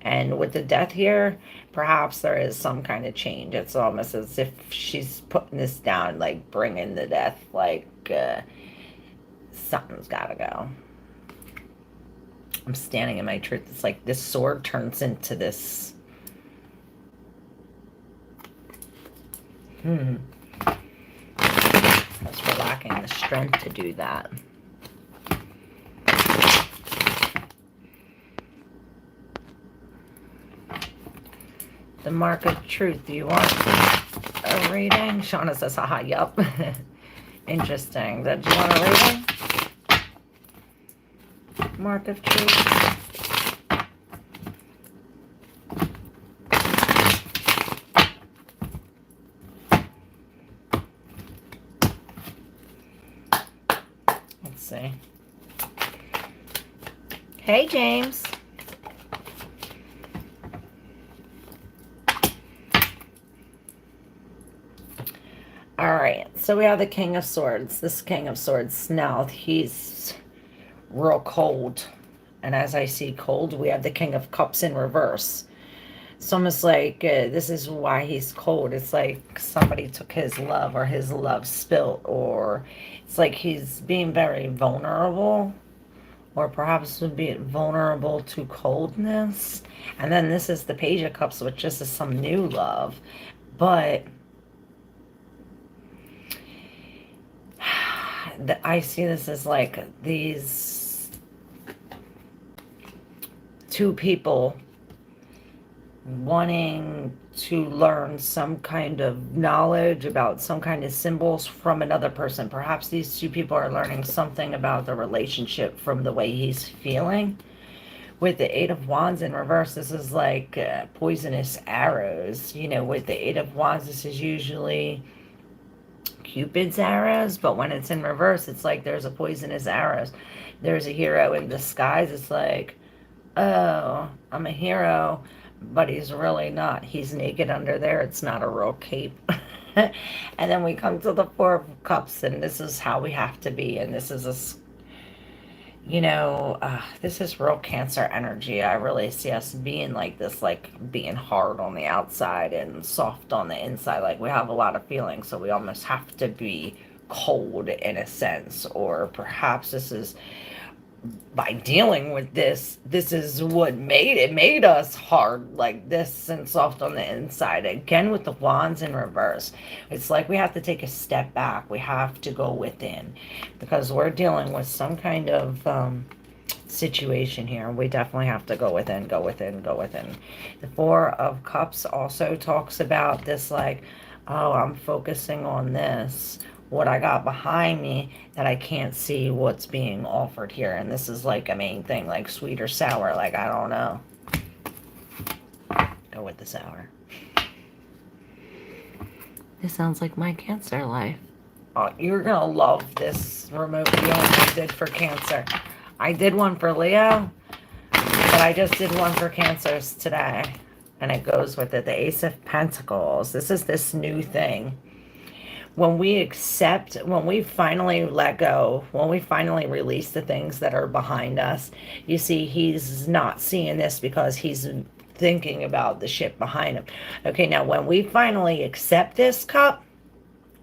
And with the death here, perhaps there is some kind of change. It's almost as if she's putting this down, like bringing the death, like something's got to go. I'm standing in my truth. It's like this sword turns into this. Because we're lacking the strength to do that. The Mark of Truth. Do you want a reading? Shauna says, haha, yup. Interesting. Do you want a reading? Mark of Truth. Let's see. Hey, James. All right, so we have the King of Swords. This King of Swords, now he's real cold. And as I see cold, we have the King of Cups in reverse. It's almost like this is why he's cold. It's like somebody took his love, or his love spilt, or it's like he's being very vulnerable, or perhaps would be vulnerable to coldness. And then this is the Page of Cups, which is some new love. But I see this as like these two people wanting to learn some kind of knowledge about some kind of symbols from another person. Perhaps these two people are learning something about the relationship from the way he's feeling. With the Eight of Wands in reverse, this is like poisonous arrows. You know, with the Eight of Wands, this is usually Cupid's arrows, but when it's in reverse, it's like there's a poisonous arrows. There's a hero in disguise. It's like, oh, I'm a hero, but he's really not. He's naked under there. It's not a real cape. And then we come to the Four of Cups, and this is how we have to be. And this is this is real Cancer energy. I really see us being like this, like being hard on the outside and soft on the inside. Like we have a lot of feelings, so we almost have to be cold in a sense. Or perhaps this is, by dealing with this is what made us hard like this and soft on the inside. Again, with the Wands in reverse, it's like we have to take a step back. We have to go within, because we're dealing with some kind of situation here. We definitely have to go within, go within, go within. The Four of Cups also talks about this, like, oh, I'm focusing on this, what I got behind me, that I can't see what's being offered here. And this is like a main thing, like sweet or sour, like, I don't know. Go with the sour. This sounds like my Cancer life. Oh, you're gonna love this remote viewing I did for Cancer. I did one for Leo, but I just did one for Cancers today. And it goes with it. The Ace of Pentacles. This is this new thing. When we accept, when we finally let go, when we finally release the things that are behind us, you see, he's not seeing this because he's thinking about the shit behind him. Okay, now when we finally accept this cup,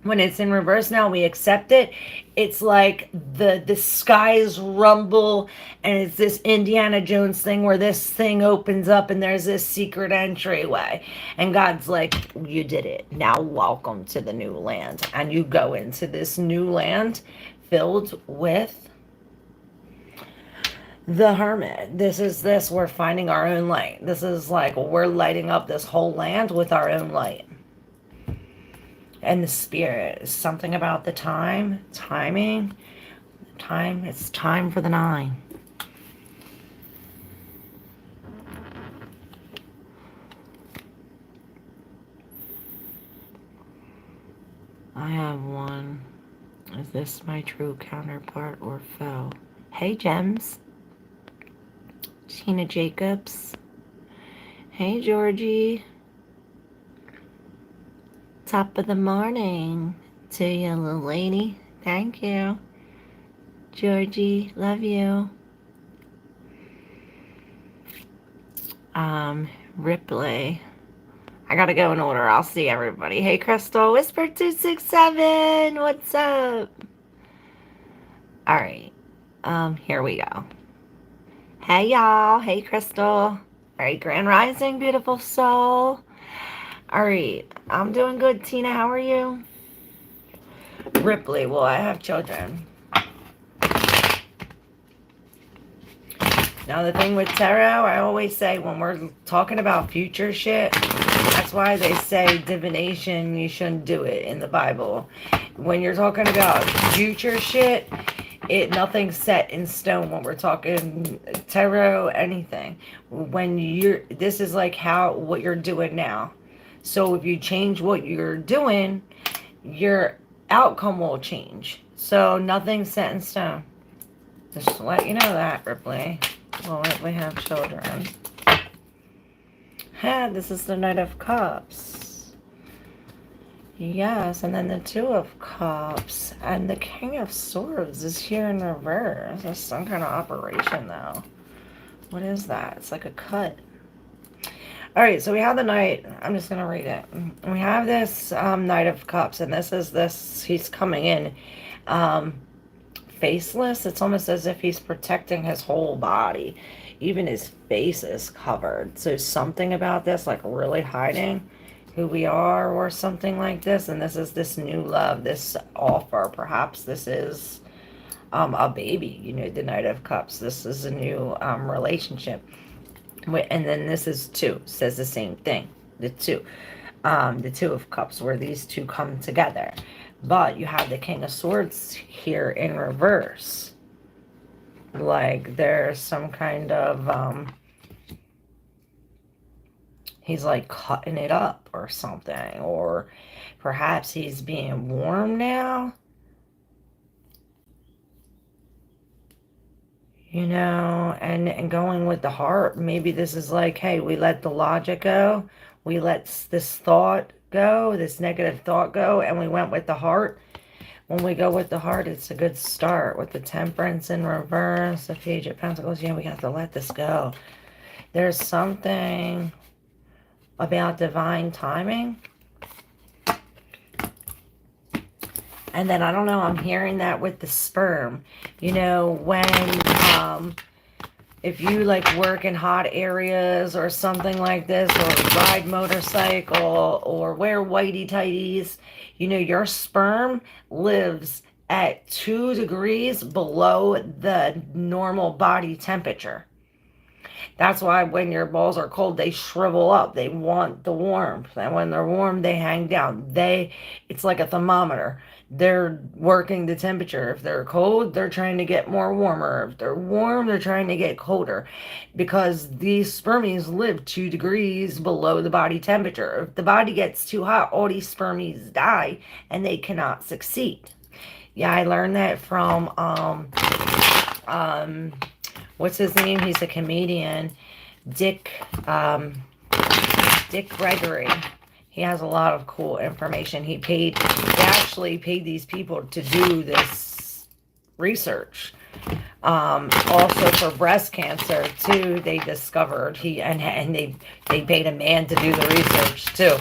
when it's in reverse now, we accept it. It's like the skies rumble, and it's this Indiana Jones thing where this thing opens up and there's this secret entryway. And God's like, you did it. Now welcome to the new land. And you go into this new land filled with the Hermit. We're finding our own light. This is like, we're lighting up this whole land with our own light. And the Spirit is something about the timing. It's time for the 9. I have one. Is this my true counterpart or foe? Hey, Gems. Tina Jacobs. Hey, Georgie. Top of the morning to you, little lady. Thank you. Georgie, love you. Ripley. I gotta go in order. I'll see everybody. Hey, Crystal. Whisper 267. What's up? All right. Here we go. Hey, y'all. Hey, Crystal. All right, Grand Rising, beautiful soul. All right, I'm doing good. Tina, how are you? Ripley, well, I have children. Now, the thing with tarot, I always say when we're talking about future shit, that's why they say divination, you shouldn't do it in the Bible. When you're talking about future shit, nothing's set in stone when we're talking tarot, anything. This is like what you're doing now. So if you change what you're doing, your outcome will change. So nothing's set in stone. Just to let you know that, Ripley. Well, Ripley have children. This is the Knight of Cups. Yes, and then the Two of Cups. And the King of Swords is here in reverse. There's some kind of operation, though. What is that? It's like a cut. All right, so we have the Knight. I'm just going to read it. We have this Knight of Cups, and he's coming in faceless. It's almost as if he's protecting his whole body. Even his face is covered. So something about this, like really hiding who we are or something like this. And this is this new love, this offer. Perhaps this is a baby, the Knight of Cups. This is a new relationship. And then this is 2, says the same thing. The 2 of Cups, where these two come together. But you have the King of Swords here in reverse. Like there's some kind of, he's like cutting it up or something. Or perhaps he's being warm now. And going with the heart, maybe this is like, hey, we let the logic go. We let this thought go, this negative thought go, and we went with the heart. When we go with the heart, it's a good start. With the Temperance in reverse, the Page of Pentacles, we have to let this go. There's something about divine timing. And then, I don't know, I'm hearing that with the sperm. If you like work in hot areas or something like this, or ride motorcycle or wear whitey tighties, your sperm lives at 2 degrees below the normal body temperature. That's why when your balls are cold, they shrivel up. They want the warmth. And when they're warm, they hang down. It's like a thermometer. They're working the temperature. If they're cold, they're trying to get more warmer. If they're warm, they're trying to get colder. Because these spermies live 2 degrees below the body temperature. If the body gets too hot, all these spermies die and they cannot succeed. Yeah, I learned that from um what's his name? He's a comedian, Dick Dick Gregory. He has a lot of cool information. He actually paid these people to do this research. Also for breast cancer too, they discovered and they paid a man to do the research too.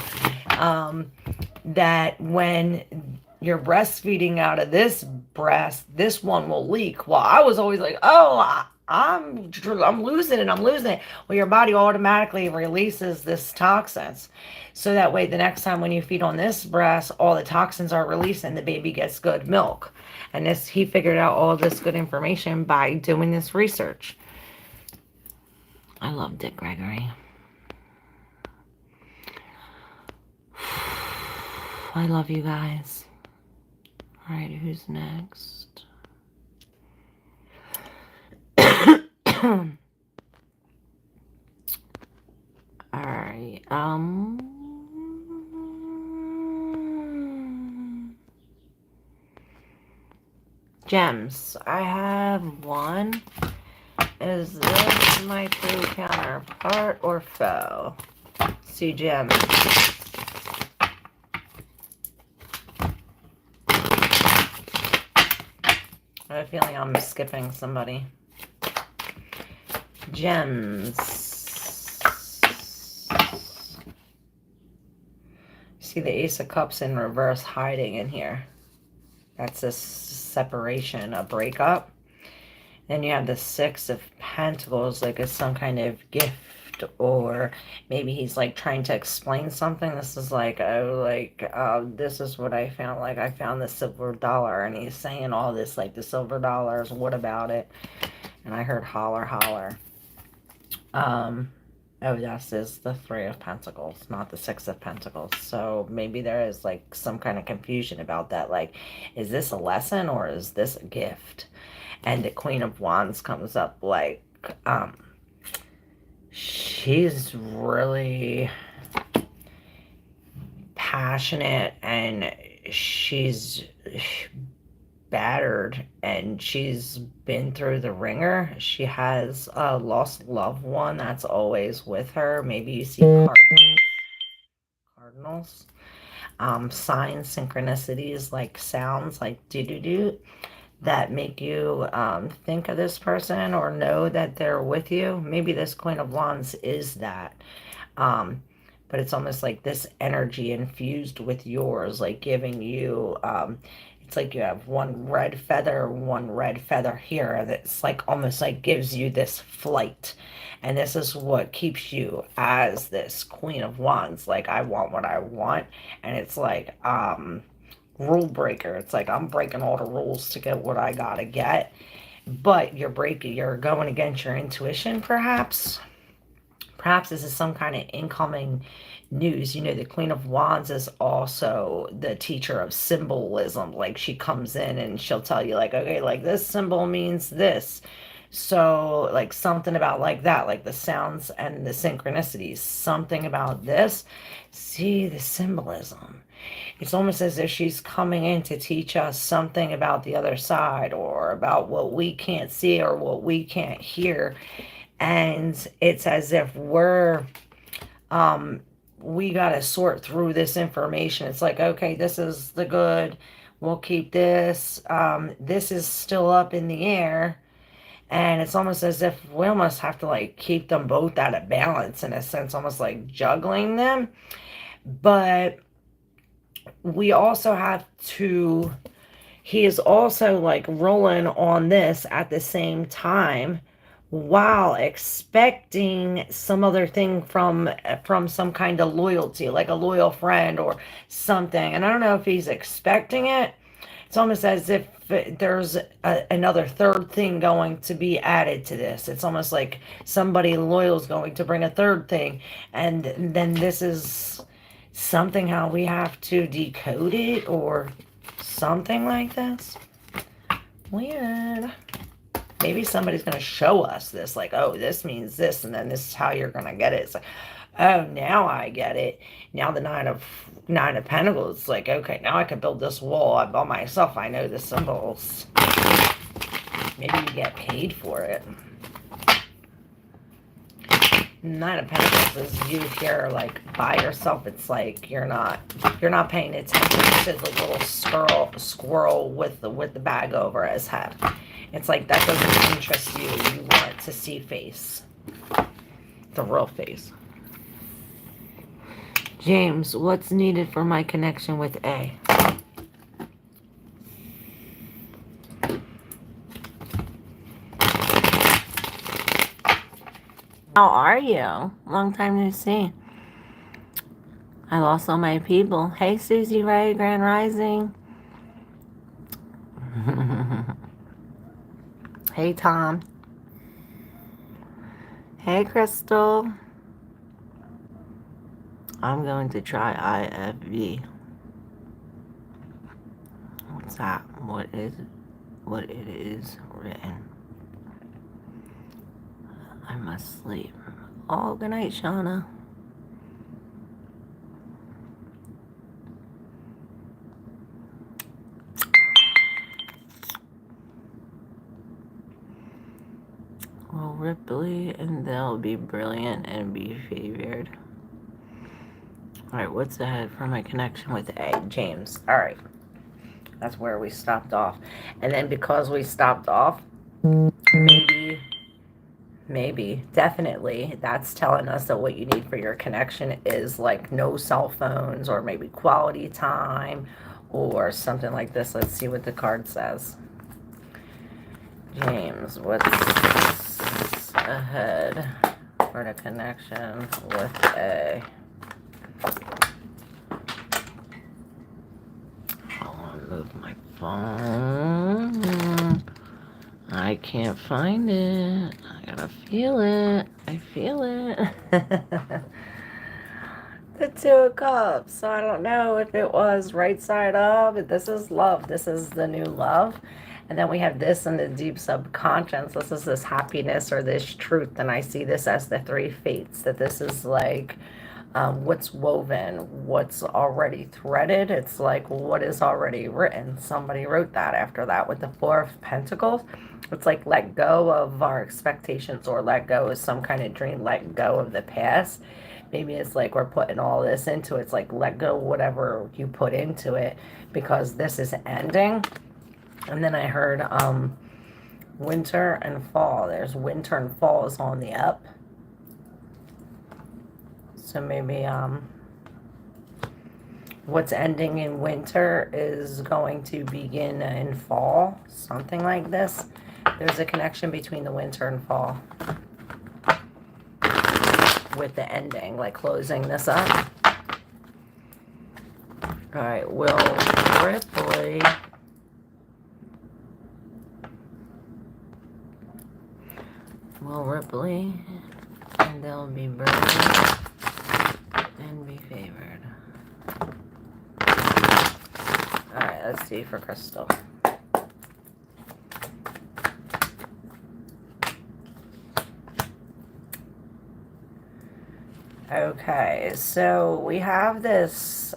That when you're breastfeeding out of this breast, this one will leak. Well, I was always like, oh, I'm losing it. I'm losing it. Well, your body automatically releases this toxins. So that way, the next time when you feed on this breast, all the toxins are released and the baby gets good milk. And he figured out all this good information by doing this research. I love Dick Gregory. I love you guys. All right, who's next? All right. Gems. I have one. Is this my true counterpart or foe? See gems. I have a feeling I'm skipping somebody. Gems. See the Ace of Cups in reverse hiding in here. That's a separation, a breakup. Then you have the Six of Pentacles, like it's some kind of gift, or maybe he's like trying to explain something. This is like, this is what I found. Like I found the silver dollar, and he's saying all this, like the silver dollars, what about it? And I heard holler, holler. Oh, this is the Three of Pentacles, not the Six of Pentacles. So maybe there is like some kind of confusion about that. Like, is this a lesson or is this a gift? And the Queen of Wands comes up like, she's really passionate and she's battered and she's been through the ringer. She has a lost loved one that's always with her. Maybe you see cardinals, signs, synchronicities, like sounds like doo-doo-doo that make you think of this person or know that they're with you. Maybe this Queen of Wands is that. But it's almost like this energy infused with yours, like giving you, it's like you have one red feather here that's like almost like gives you this flight. And this is what keeps you as this Queen of Wands. Like, I want what I want. And it's like, rule breaker. It's like I'm breaking all the rules to get what I gotta get. But you're going against your intuition, perhaps. Perhaps this is some kind of incoming news. You know, the Queen of Wands is also the teacher of symbolism. Like, she comes in and she'll tell you, like, okay, like this symbol means this. So, like, something about like that, like the sounds and the synchronicities, something about this. See the symbolism. It's almost as if she's coming in to teach us something about the other side or about what we can't see or what we can't hear. And it's as if we got to sort through this information. It's like, okay, this is the good. We'll keep this. This is still up in the air. And it's almost as if we almost have to like keep them both out of balance in a sense, almost like juggling them. But we also have to, he is also like rolling on this at the same time while expecting some other thing from some kind of loyalty, like a loyal friend or something. And I don't know if he's expecting it, It's almost as if there's another third thing going to be added to this. It's almost like somebody loyal is going to bring a third thing, and then this is something how we have to decode it or something like this. Weird. Maybe somebody's going to show us this, like, oh, this means this, and then this is how you're going to get it. It's like, oh, now I get it. Now the nine of Pentacles, it's like, okay, now I can build this wall by myself. I know the symbols. Maybe you get paid for it. Nine of Pentacles is you here, like, by yourself. It's like you're not paying attention to the little squirrel with the bag over his head. It's like that doesn't interest you. You want to see face, the real face. James, what's needed for my connection with A? How are you? Long time no see. I lost all my people. Hey, Susie Ray, Grand Rising. Hey, Tom. Hey, Crystal. I'm going to try IFV. What's that? What it is written. I must sleep. Oh, good night, Shauna. Well, Ripley, and they'll be brilliant and be favored. Alright, what's ahead for my connection with A? James. Alright. That's where we stopped off. And then because we stopped off, maybe, definitely, that's telling us that what you need for your connection is like no cell phones or maybe quality time or something like this. Let's see what the card says. James, what's ahead for the connection with A? I want to move my phone. I can't find it. I gotta feel it. I feel it. The Two of Cups. So I don't know if it was right side up. This is love. This is the new love. And then we have this in the deep subconscious. This is this happiness or this truth. And I see this as the three fates. That this is like what's woven, what's already threaded. It's like what is already written. Somebody wrote that after that with the Four of Pentacles. It's like let go of our expectations or let go of some kind of dream, let go of the past. Maybe it's like we're putting all this into it. It's like let go whatever you put into it because this is ending. And then I heard winter and fall. There's winter and fall is on the up. So maybe what's ending in winter is going to begin in fall. Something like this. There's a connection between the winter and fall. With the ending, like closing this up. Alright, Will Ripley. Will Ripley. And they'll be brilliant and be favored. Alright, let's see for Crystal. Okay, so we have this,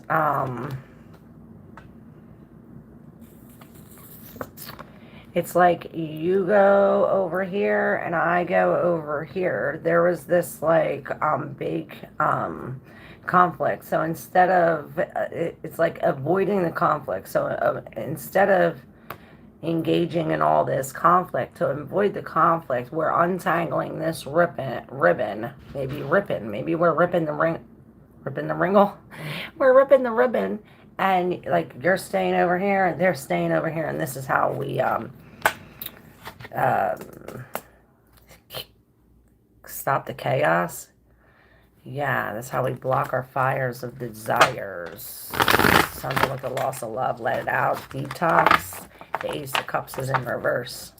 it's like you go over here and I go over here. There was this like big conflict. So instead of, it's like avoiding the conflict. So instead of engaging in all this conflict, to avoid the conflict, we're untangling this ribbon, maybe we're ripping the ringle, we're ripping the ribbon, and like you're staying over here and they're staying over here, and this is how we stop the chaos. Yeah, that's how we block our fires of desires. something with the loss of love. Let it out. Detox. The Ace of Cups is in reverse.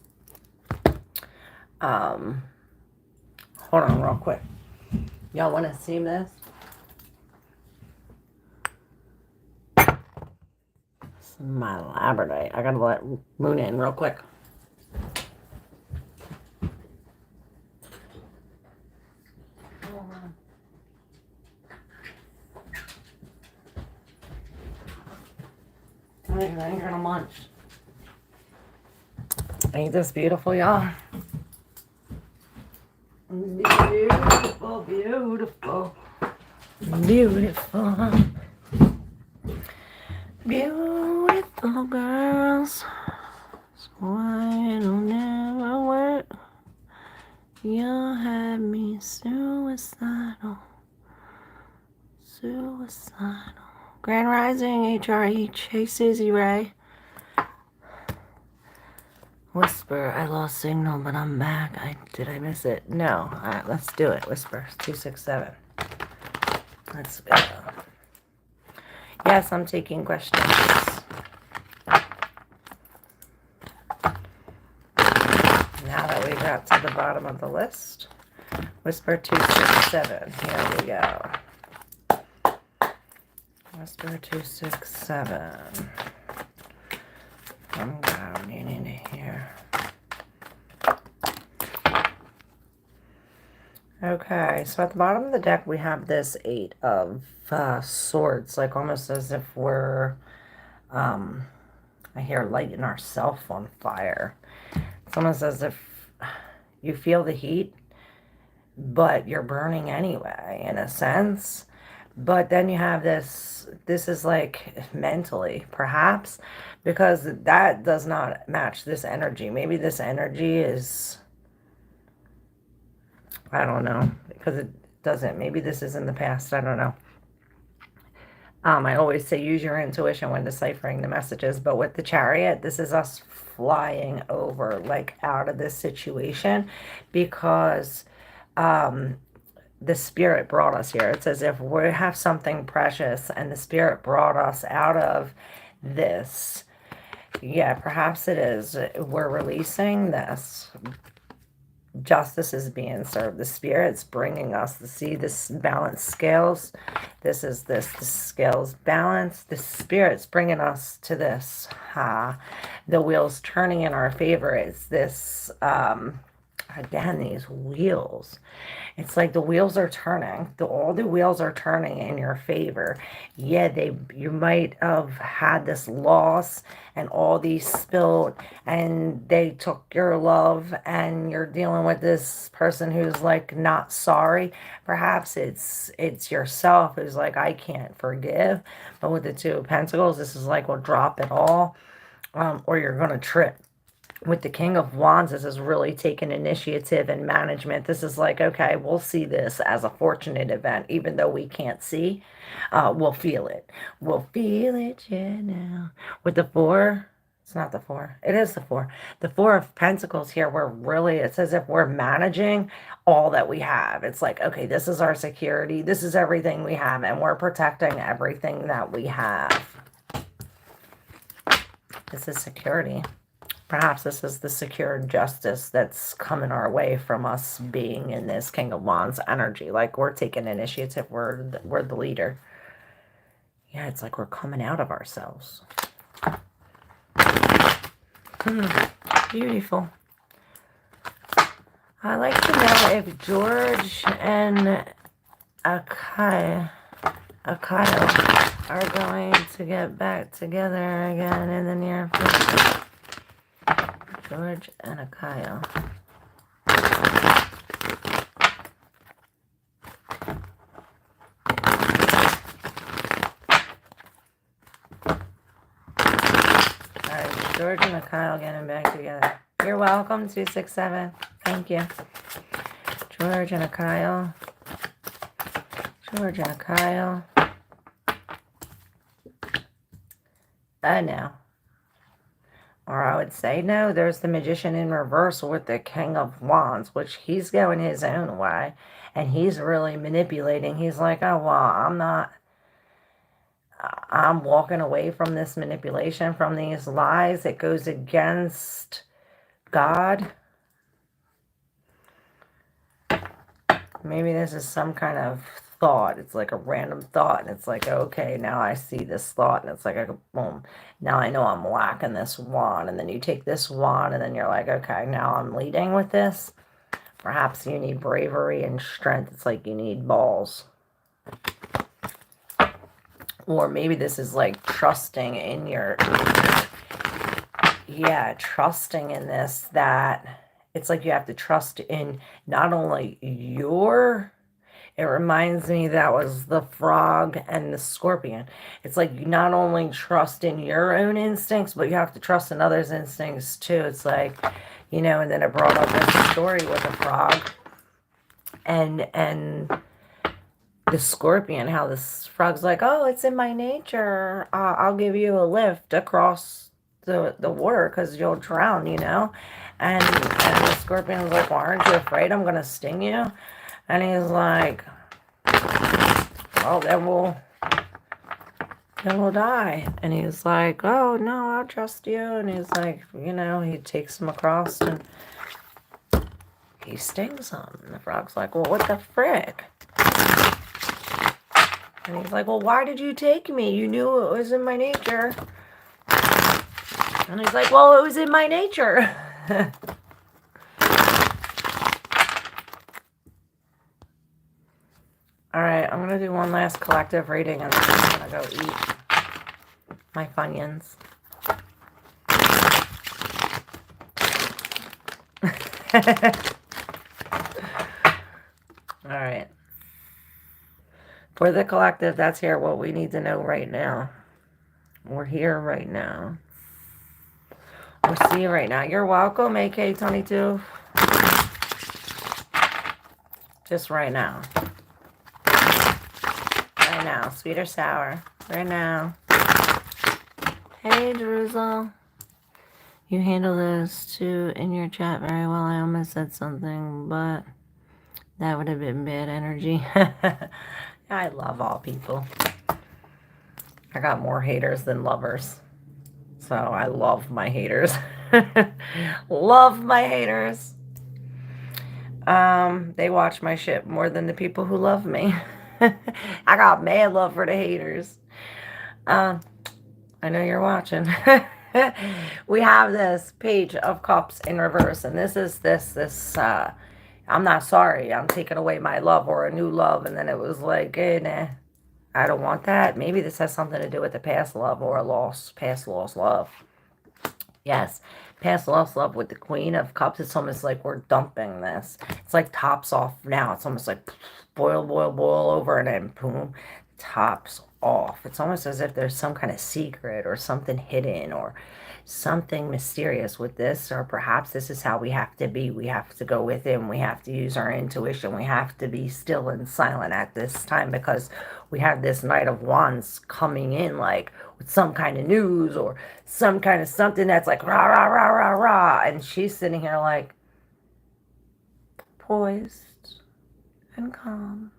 Hold on real quick. Y'all want to see this? This is my labradorite. I gotta let Moon in real quick. I ain't gonna munch. Ain't this beautiful, y'all? Beautiful, beautiful, beautiful, beautiful girls. So I don't never work. You'll have me suicidal, suicidal. Grand Rising, HRH. Hey, Susie Ray. Whisper, I lost signal, but I'm back. Did I miss it? No. All right, let's do it. Whisper, 267. Let's go. Yes, I'm taking questions. Now that we got to the bottom of the list, Whisper 267. Here we go. Whisper 267. I'm going into here. Okay, so at the bottom of the deck we have this Eight of Swords, like almost as if we're, I hear lighting ourselves on fire. It's almost as if you feel the heat, but you're burning anyway, in a sense. But then you have this is like mentally, perhaps, because that does not match this energy. Maybe this energy is, I don't know, because it doesn't. Maybe this is in the past. I don't know. I always say use your intuition when deciphering the messages, but with the Chariot, this is us flying over, like out of this situation, because the Spirit brought us here. It's as if we have something precious and the Spirit brought us out of this. Yeah, perhaps it is. We're releasing this. Justice is being served. The Spirit's bringing us to see this balanced scales. This is this. The scales balance. The Spirit's bringing us to this. The wheels turning in our favor. It's this, again, these wheels. It's like the wheels are turning. All the wheels are turning in your favor. Yeah, you might have had this loss and all these spilled and they took your love and you're dealing with this person who's like not sorry. Perhaps it's yourself who's like, I can't forgive. But with the Two of Pentacles, this is like, well, drop it all, or you're going to trip. With the King of Wands, this is really taking initiative and management. This is like, okay, we'll see this as a fortunate event, even though we can't see. We'll feel it. We'll feel it, yeah, now. With the Four, it's not the Four. It is the Four. The Four of Pentacles here, it's as if we're managing all that we have. It's like, okay, this is our security. This is everything we have, and we're protecting everything that we have. This is security. Perhaps this is the secure justice that's coming our way from us being in this King of Wands energy. Like we're taking initiative. We're the leader. Yeah, it's like we're coming out of ourselves. Beautiful. I'd like to know if George and Akayo are going to get back together again in the near future. George and Akayo. Alright, George and Akayo getting back together. You're welcome, 267. Thank you. George and Akayo. George and Akayo. No. Or I would say, no, there's the Magician in reverse with the King of Wands, which he's going his own way. And he's really manipulating. He's like, oh, well, I'm not. I'm walking away from this manipulation, from these lies. It goes against God. Maybe this is some kind of thought. It's like a random thought. And it's like, okay, now I see this thought. And it's like, boom. Now I know I'm lacking this wand. And then you take this wand and then you're like, okay, now I'm leading with this. Perhaps you need bravery and strength. It's like you need balls. Or maybe this is like trusting in your, yeah, trusting in this, that it's like you have to trust in not only your, it reminds me that was the frog and the scorpion. It's like you not only trust in your own instincts, but you have to trust in others' instincts too. It's like, you know, and then it brought up this story with a frog and the scorpion, how this frog's like, oh, it's in my nature. I'll give you a lift across the water because you'll drown, you know. And the scorpion's like, well, aren't you afraid I'm going to sting you? And he's like, well, then we'll die. And he's like, oh, no, I'll trust you. And he's like, you know, he takes him across and he stings him. And the frog's like, well, what the frick? And he's like, well, why did you take me? You knew it was in my nature. And he's like, well, it was in my nature. All right, I'm going to do one last collective reading and then I'm going to go eat my Funyuns. All right. For the collective, that's here what we need to know right now. We're here right now. We're seeing right now. You're welcome, AK22. Just right now. Right now. Sweet or sour. Right now. Hey, Jerusalem. You handle this too in your chat very well. I almost said something, but that would have been bad energy. I love all people. I got more haters than lovers. So I love my haters. Love my haters. They watch my shit more than the people who love me. I got mad love for the haters. I know you're watching. We have this Page of Cups in reverse, and this is this I'm not sorry, I'm taking away my love or a new love, and then it was like, nah, I don't want that. Maybe this has something to do with the past love or a past lost love. Yes, past lost love with the Queen of Cups. It's almost like we're dumping this. It's like tops off now. It's almost like boil, boil, boil over, and then boom, tops off. It's almost as if there's some kind of secret or something hidden or something mysterious with this, or perhaps this is how we have to be. We have to go within. We have to use our intuition. We have to be still and silent at this time because we have this Knight of Wands coming in like with some kind of news or some kind of something that's like rah, rah, rah, rah, rah. And she's sitting here like poised and calm.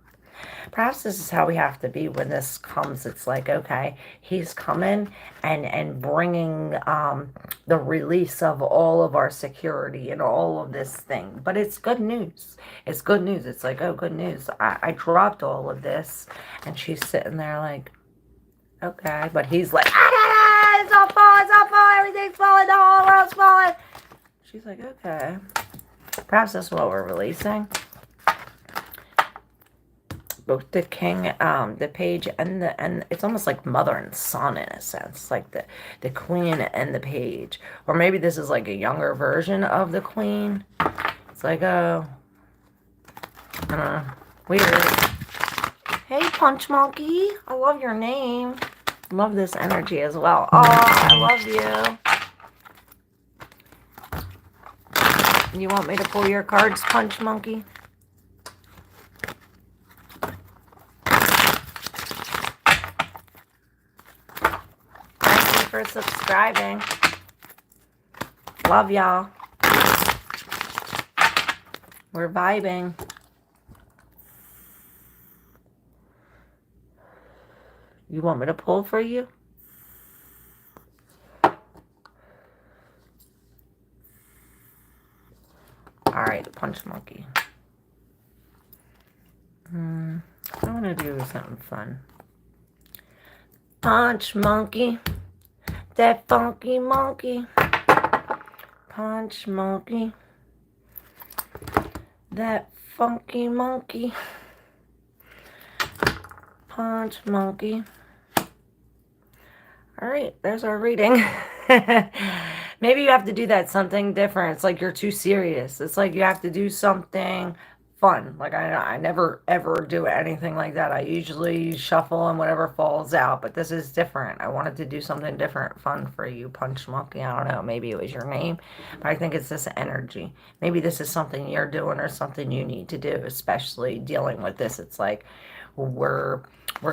Perhaps this is how we have to be when this comes. It's like, okay, he's coming and bringing the release of all of our security and all of this thing. But it's good news. It's good news. It's like, oh, good news. I dropped all of this. And she's sitting there like, okay. But he's like, it's all falling, everything's falling, the whole world's falling. She's like, okay. Perhaps that's what we're releasing. Both the king, the page, and it's almost like mother and son in a sense, like the queen and the page, or maybe this is like a younger version of the queen. It's like, oh, weird. Hey, Punch Monkey, I love your name. Love this energy as well. Oh, I love you. You want me to pull your cards, Punch Monkey? For subscribing. Love y'all. We're vibing. You want me to pull for you? All right, punch monkey. I want to do something fun. Punch monkey, that funky monkey. Punch monkey, that funky monkey. Punch monkey. All right, there's our reading. Maybe you have to do that something different. It's like you're too serious. It's like you have to do something fun. Like I never ever do anything like that. I usually shuffle and whatever falls out, but this is different. I wanted to do something different, fun for you, Punch Monkey. I don't know. Maybe it was your name, but I think it's this energy. Maybe this is something you're doing or something you need to do, especially dealing with this. It's like we're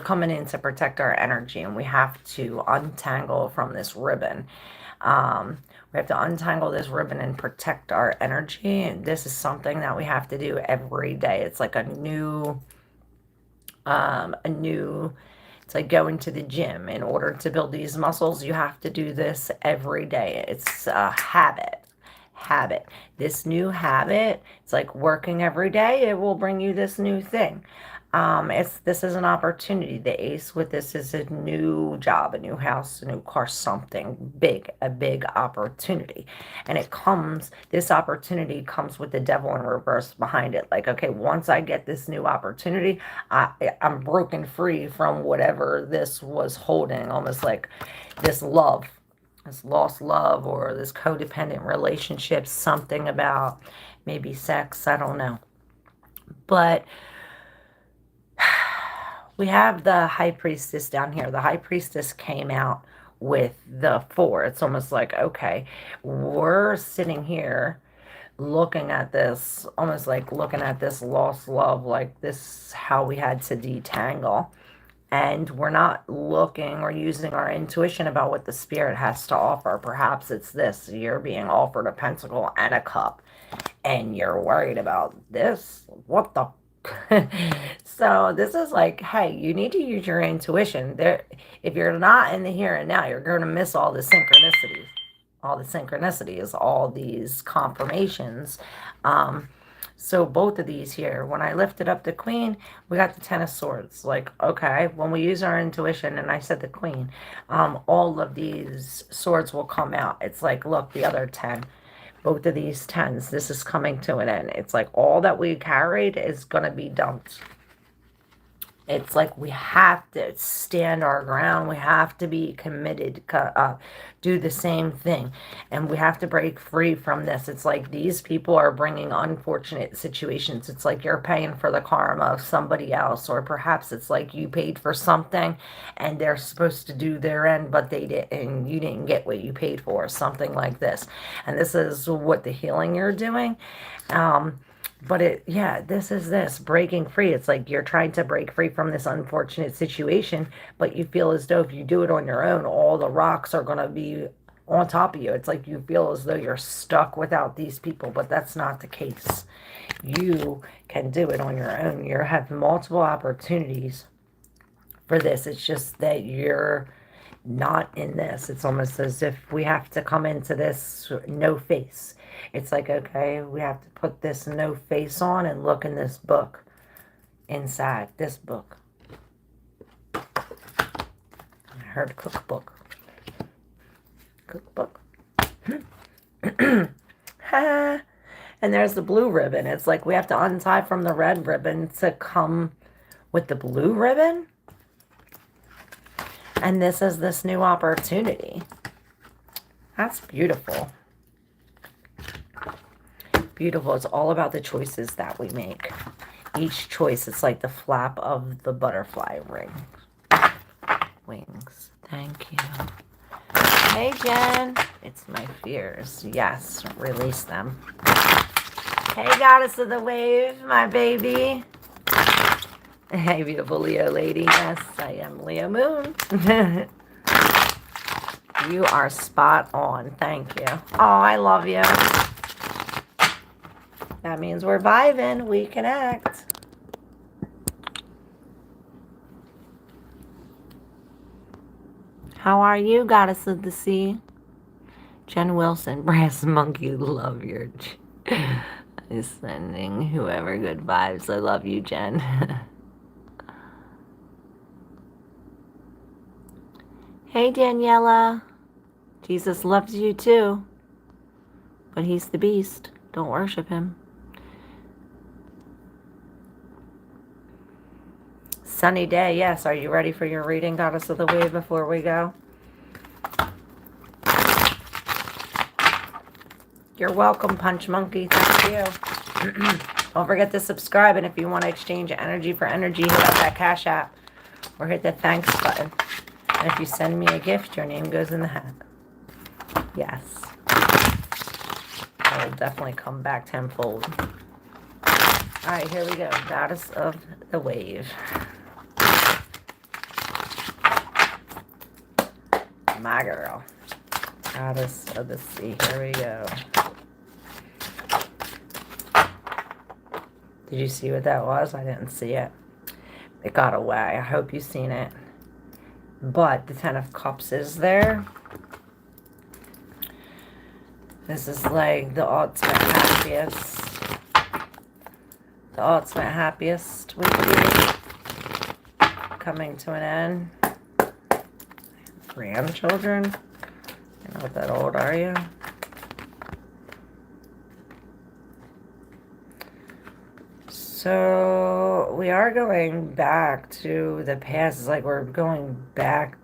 coming in to protect our energy, and we have to untangle from this ribbon. We have to untangle this ribbon and protect our energy. And this is something that we have to do every day. It's like it's like going to the gym. In order to build these muscles, you have to do this every day. It's a habit. This new habit, it's like working every day. It will bring you this new thing. This is an opportunity. The ace with this is a new job, a new house, a new car, something big, a big opportunity. And this opportunity comes with the devil in reverse behind it. Like, okay, once I get this new opportunity, I'm broken free from whatever this was holding, almost like this love, this lost love, or this codependent relationship, something about maybe sex, I don't know. But we have the high priestess down here. The high priestess came out with the 4. It's almost like, okay, we're sitting here looking at this, almost like looking at this lost love, like this, how we had to detangle. And we're not looking or using our intuition about what the spirit has to offer. Perhaps it's this: you're being offered a pentacle and a cup, and you're worried about this. What the so this is like, hey, you need to use your intuition. If you're not in the here and now, you're going to miss all the synchronicities. All the synchronicities, all these confirmations. So both of these here, when I lifted up the queen, we got the 10 of swords. Like, okay, when we use our intuition, and I said the queen, all of these swords will come out. It's like, look, the other 10. Both of these 10s, this is coming to an end. It's like all that we carried is going to be dumped. It's like we have to stand our ground. We have to be committed, do the same thing. And we have to break free from this. It's like these people are bringing unfortunate situations. It's like you're paying for the karma of somebody else. Or perhaps it's like you paid for something and they're supposed to do their end, but they didn't, and you didn't get what you paid for. Something like this. And this is what the healing you're doing. But this breaking free. It's like you're trying to break free from this unfortunate situation, but you feel as though if you do it on your own, all the rocks are going to be on top of you. It's like you feel as though you're stuck without these people, but that's not the case. You can do it on your own. You have multiple opportunities for this. It's just that you're not in this. It's almost as if we have to come into this no face. It's like, okay, we have to put this no face on and look in this book, inside this book. I heard cookbook. Cookbook. And there's the blue ribbon. It's like we have to untie from the red ribbon to come with the blue ribbon. And this is this new opportunity. That's beautiful. Beautiful. It's all about the choices that we make. Each choice, it's like the flap of the butterfly wings. Thank you. Hey, Jen. It's my fears. Yes, release them. Hey, goddess of the wave, my baby. Hey, beautiful Leo lady. Yes, I am Leo Moon. You are spot on. Thank you. Oh, I love you. That means we're vibing. We connect. How are you, goddess of the sea? Jen Wilson, brass monkey, love your... is sending whoever good vibes. I love you, Jen. Hey, Daniela. Jesus loves you too. But he's the beast. Don't worship him. Sunny day, yes. Are you ready for your reading, Goddess of the Wave, before we go? You're welcome, Punch Monkey. Thank you. Don't forget to subscribe, and if you want to exchange energy for energy, hit up that Cash App or hit the thanks button. And if you send me a gift, your name goes in the hat. Yes. I will definitely come back tenfold. Alright, here we go. Goddess of the Wave. My girl. Goddess of the Sea. Here we go. Did you see what that was? I didn't see it. It got away. I hope you've seen it. But the Ten of Cups is there. This is like the ultimate happiest. The ultimate happiest with you. Coming to an end. Grandchildren? You're not that old, are you? So we are going back to the past. It's like we're going back.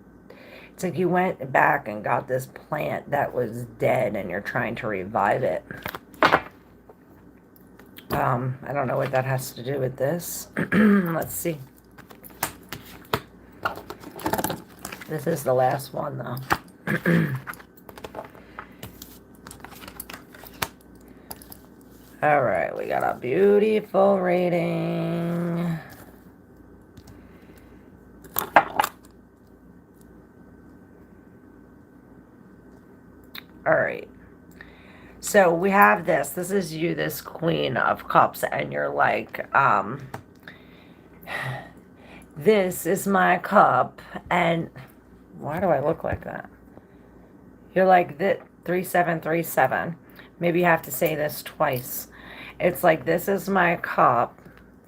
It's like you went back and got this plant that was dead and you're trying to revive it. I don't know what that has to do with this. Let's see. This is the last one, though. All right, we got a beautiful reading. All right. So we have this. This is you, this Queen of Cups, and you're like, this is my cup, and why do I look like that? You're like, 3737. Maybe you have to say this twice. It's like, this is my cup,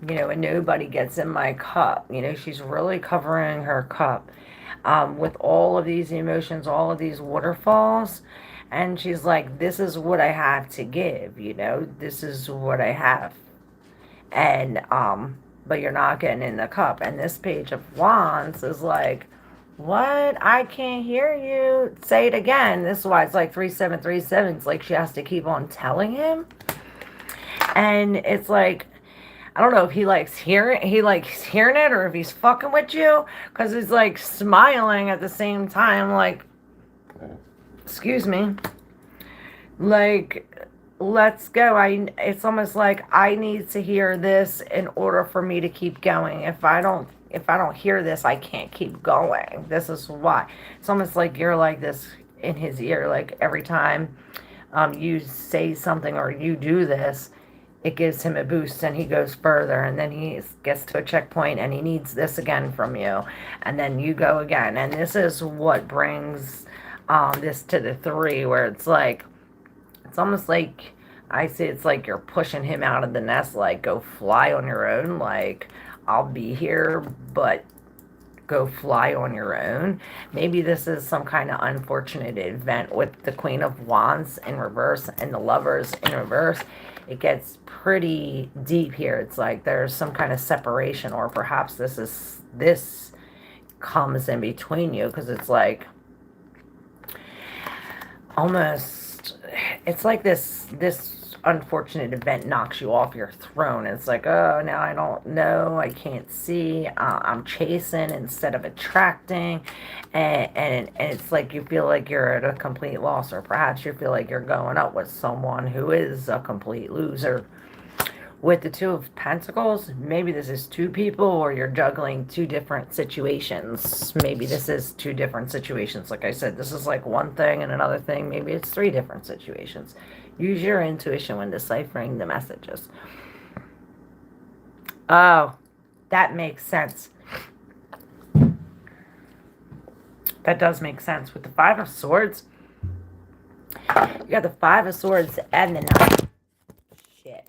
you know, and nobody gets in my cup. You know, she's really covering her cup with all of these emotions, all of these waterfalls. And she's like, this is what I have to give, you know, this is what I have. And, but you're not getting in the cup. And this Page of Wands is like, what? I can't hear you. Say it again. This is why it's like 3737. It's like she has to keep on telling him. And it's like, I don't know if he likes hearing it or if he's fucking with you, because he's like smiling at the same time, like, excuse me, like, let's go. It's almost like I need to hear this in order for me to keep going. If I don't hear this, I can't keep going. This is why. It's almost like you're like this in his ear, like every time you say something or you do this, it gives him a boost and he goes further, and then he gets to a checkpoint and he needs this again from you, and then you go again. And this is what brings this to the 3, where it's like, it's almost like, I say it's like you're pushing him out of the nest, like, go fly on your own, like, I'll be here, but go fly on your own. Maybe this is some kind of unfortunate event with the Queen of Wands in reverse and the Lovers in reverse. It gets pretty deep here. It's like there's some kind of separation, or perhaps this comes in between you, because it's like almost, it's like this unfortunate event knocks you off your throne. It's like, oh, now I don't know, I can't see, I'm chasing instead of attracting, and it's like you feel like you're at a complete loss, or perhaps you feel like you're going up with someone who is a complete loser. With the Two of Pentacles, maybe this is 2 people, or you're juggling 2 different situations. Maybe this is 2 different situations. Like I said, this is like one thing and another thing. Maybe it's 3 different situations. Use your intuition when deciphering the messages. Oh, that makes sense. That does make sense. With the Five of Swords, you got the Five of Swords and the Nine. Shit.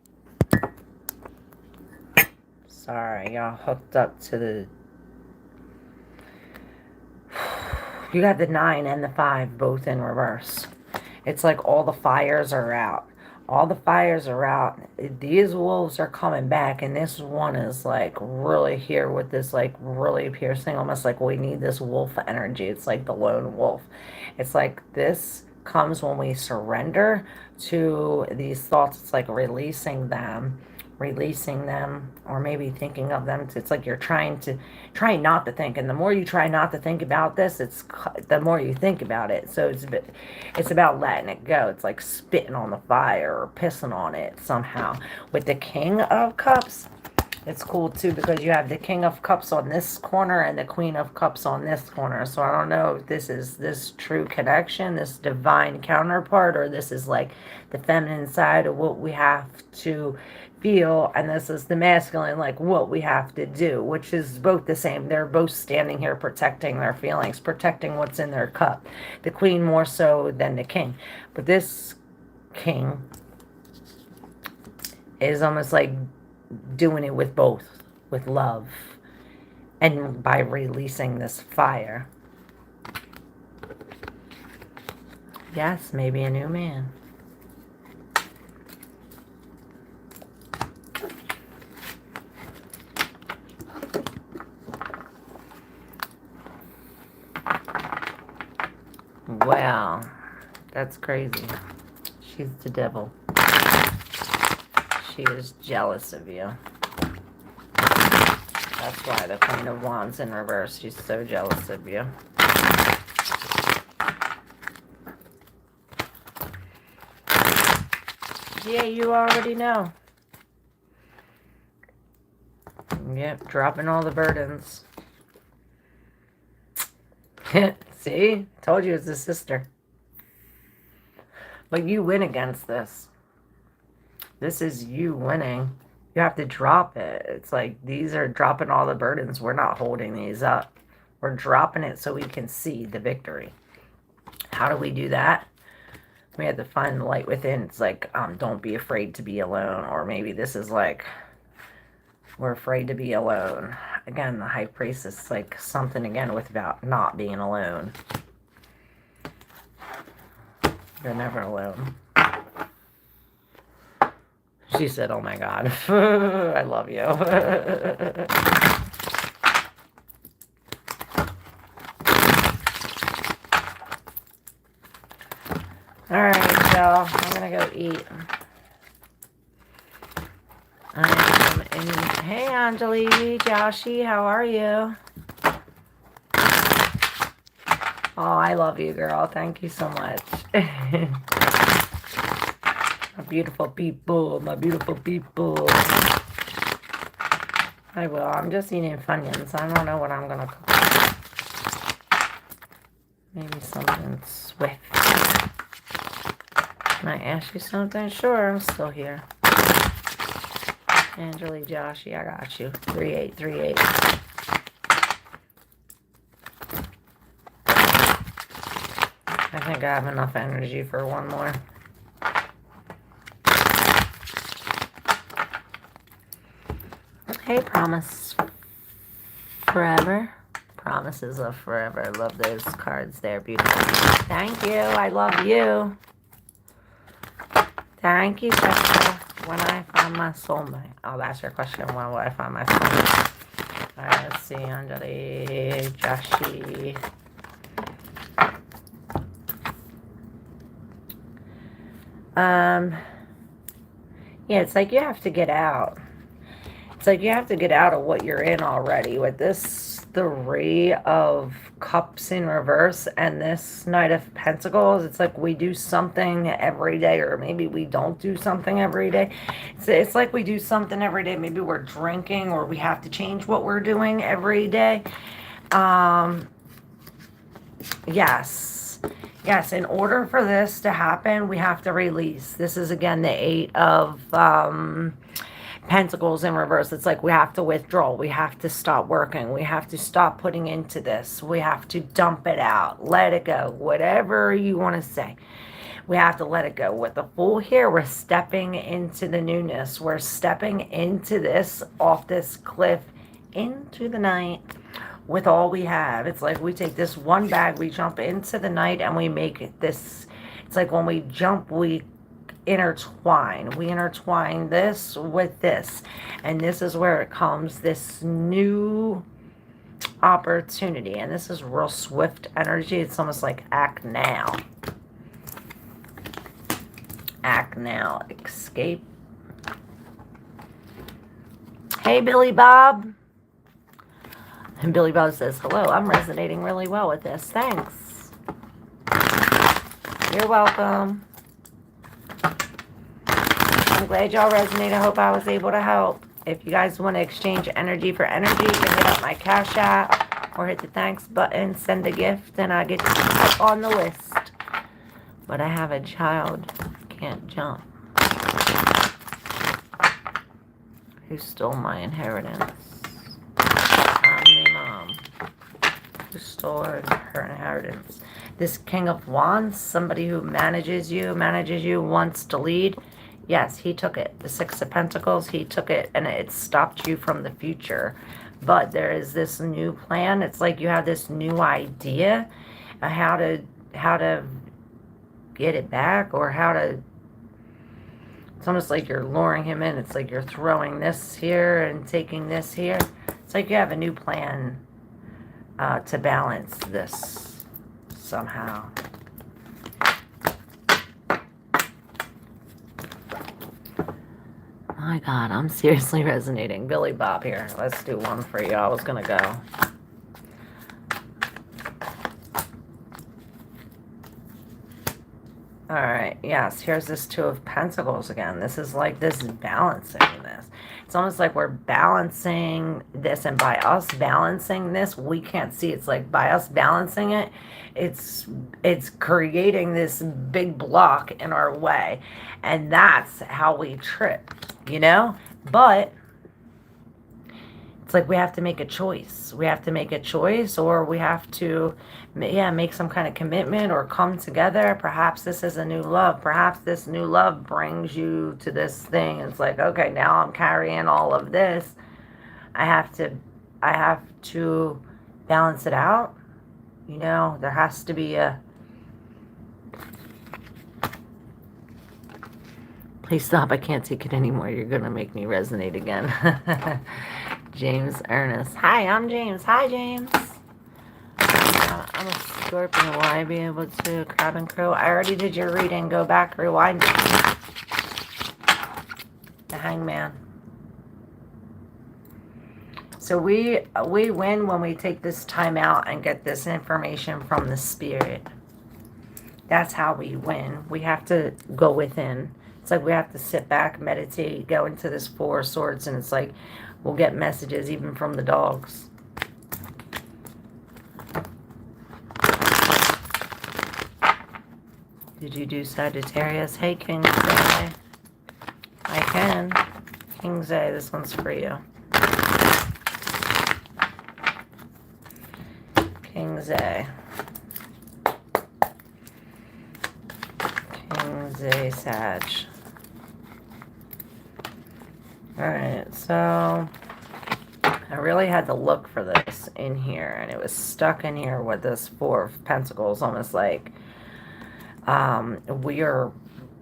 Sorry, y'all hooked up to the... You got the 9 and the 5 both in reverse. It's like all the fires are out. All the fires are out. These wolves are coming back, and this one is like really here with this like really piercing, almost like we need this wolf energy. It's like the lone wolf. It's like this comes when we surrender to these thoughts. It's like releasing them, or maybe thinking of them. It's like you're trying not to think, and the more you try not to think about this, it's the more you think about it. So it's about letting it go. It's like spitting on the fire or pissing on it somehow. With the King of Cups, it's cool too, because you have the King of Cups on this corner and the Queen of Cups on this corner. So I don't know if this is this true connection, this divine counterpart, or this is like the feminine side of what we have to feel, and this is the masculine, like what we have to do, which is both the same. They're both standing here protecting their feelings, protecting what's in their cup. The Queen more so than the King. But this King is almost like doing it with both, with love, and by releasing this fire. Yes, maybe a new man. Wow, that's crazy. She's the devil. She is jealous of you. That's why the Queen of Wands in reverse. She's so jealous of you. Yeah, you already know. Yep, dropping all the burdens. See? Told you it's a sister. But you win against this. This is you winning. You have to drop it. It's like these are dropping all the burdens. We're not holding these up. We're dropping it so we can see the victory. How do we do that? We have to find the light within. It's like, don't be afraid to be alone. Or maybe this is like, we're afraid to be alone. Again, the High Priestess is like something again with about not being alone. You're never alone. She said, oh my God, I love you. All right, y'all, I'm going to go eat. Hey, Anjali, Joshi, how are you? Oh, I love you, girl. Thank you so much. My beautiful people, my beautiful people. I will. I'm just eating Funyuns. I don't know what I'm going to cook. Maybe something swift. Can I ask you something? Sure, I'm still here. Angeli, Joshy, I got you. 3838. I think I have enough energy for one more. Hey, Promise Forever. Promises of Forever. I love those cards. They're beautiful. Thank you. I love you. Thank you, Jessica. When I find my soulmate. Oh, that's your question. When will I find my soulmate? All right, let's see. Anjali, Joshi. Yeah, it's like you have to get out. It's like you have to get out of what you're in already. With this 3 of Cups in reverse and this Knight of Pentacles, it's like we do something every day, or maybe we don't do something every day. It's like we do something every day. Maybe we're drinking, or we have to change what we're doing every day. Yes, in order for this to happen, we have to release. This is, again, the 8 of Pentacles in reverse. It's like we have to withdraw. We have to stop working. We have to stop putting into this. We have to dump it out. Let it go. Whatever you want to say. We have to let it go. With the Fool here, we're stepping into the newness. We're stepping into this, off this cliff, into the night with all we have. It's like we take this one bag, we jump into the night, and we make it this. It's like when we jump, we intertwine. We intertwine this with this. And this is where it comes, this new opportunity. And this is real swift energy. It's almost like act now. Act now. Escape. Hey, Billy Bob. And Billy Bob says, hello, I'm resonating really well with this. Thanks. You're welcome. I'm glad y'all resonate. I hope I was able to help. If you guys want to exchange energy for energy, you can hit up my Cash App or hit the thanks button, send a gift, and I'll get you up on the list. But I have a child who can't jump. Who stole my inheritance? I'm the mom. Who stole her inheritance? This King of Wands, somebody who manages you, wants to lead. Yes, he took it. The Six of Pentacles, he took it, and it stopped you from the future. But there is this new plan. It's like you have this new idea of how to get it back, or how to... It's almost like you're luring him in. It's like you're throwing this here and taking this here. It's like you have a new plan to balance this somehow. My God, I'm seriously resonating. Billy Bob here. Let's do one for you. I was going to go. All right. Yes, here's this Two of Pentacles again. This is like this balancing this. It's almost like we're balancing this, and by us balancing this, we can't see. It's like by us balancing it, it's creating this big block in our way. And that's how we trip, you know? But it's like we have to make a choice. We have to make a choice, or we have to, make some kind of commitment or come together. Perhaps this is a new love. Perhaps this new love brings you to this thing. It's like, okay, now I'm carrying all of this. I have to balance it out. You know, there has to be a... Please stop. I can't take it anymore. You're going to make me resonate again. James Ernest. Hi, I'm James. Hi, James. I'm a Scorpio. Will I be able to crab and crow? I already did your reading. Go back, rewind. The Hangman. So we win when we take this time out and get this information from the Spirit. That's how we win. We have to go within. It's like we have to sit back, meditate, go into this Four of Swords, and it's like we'll get messages even from the dogs. Did you do Sagittarius? Hey, Kingsley. I can. Kingsley, this one's for you. Kingsley. Kingsley Sag. Alright, so I really had to look for this in here, and it was stuck in here with this Four of Pentacles, almost like we are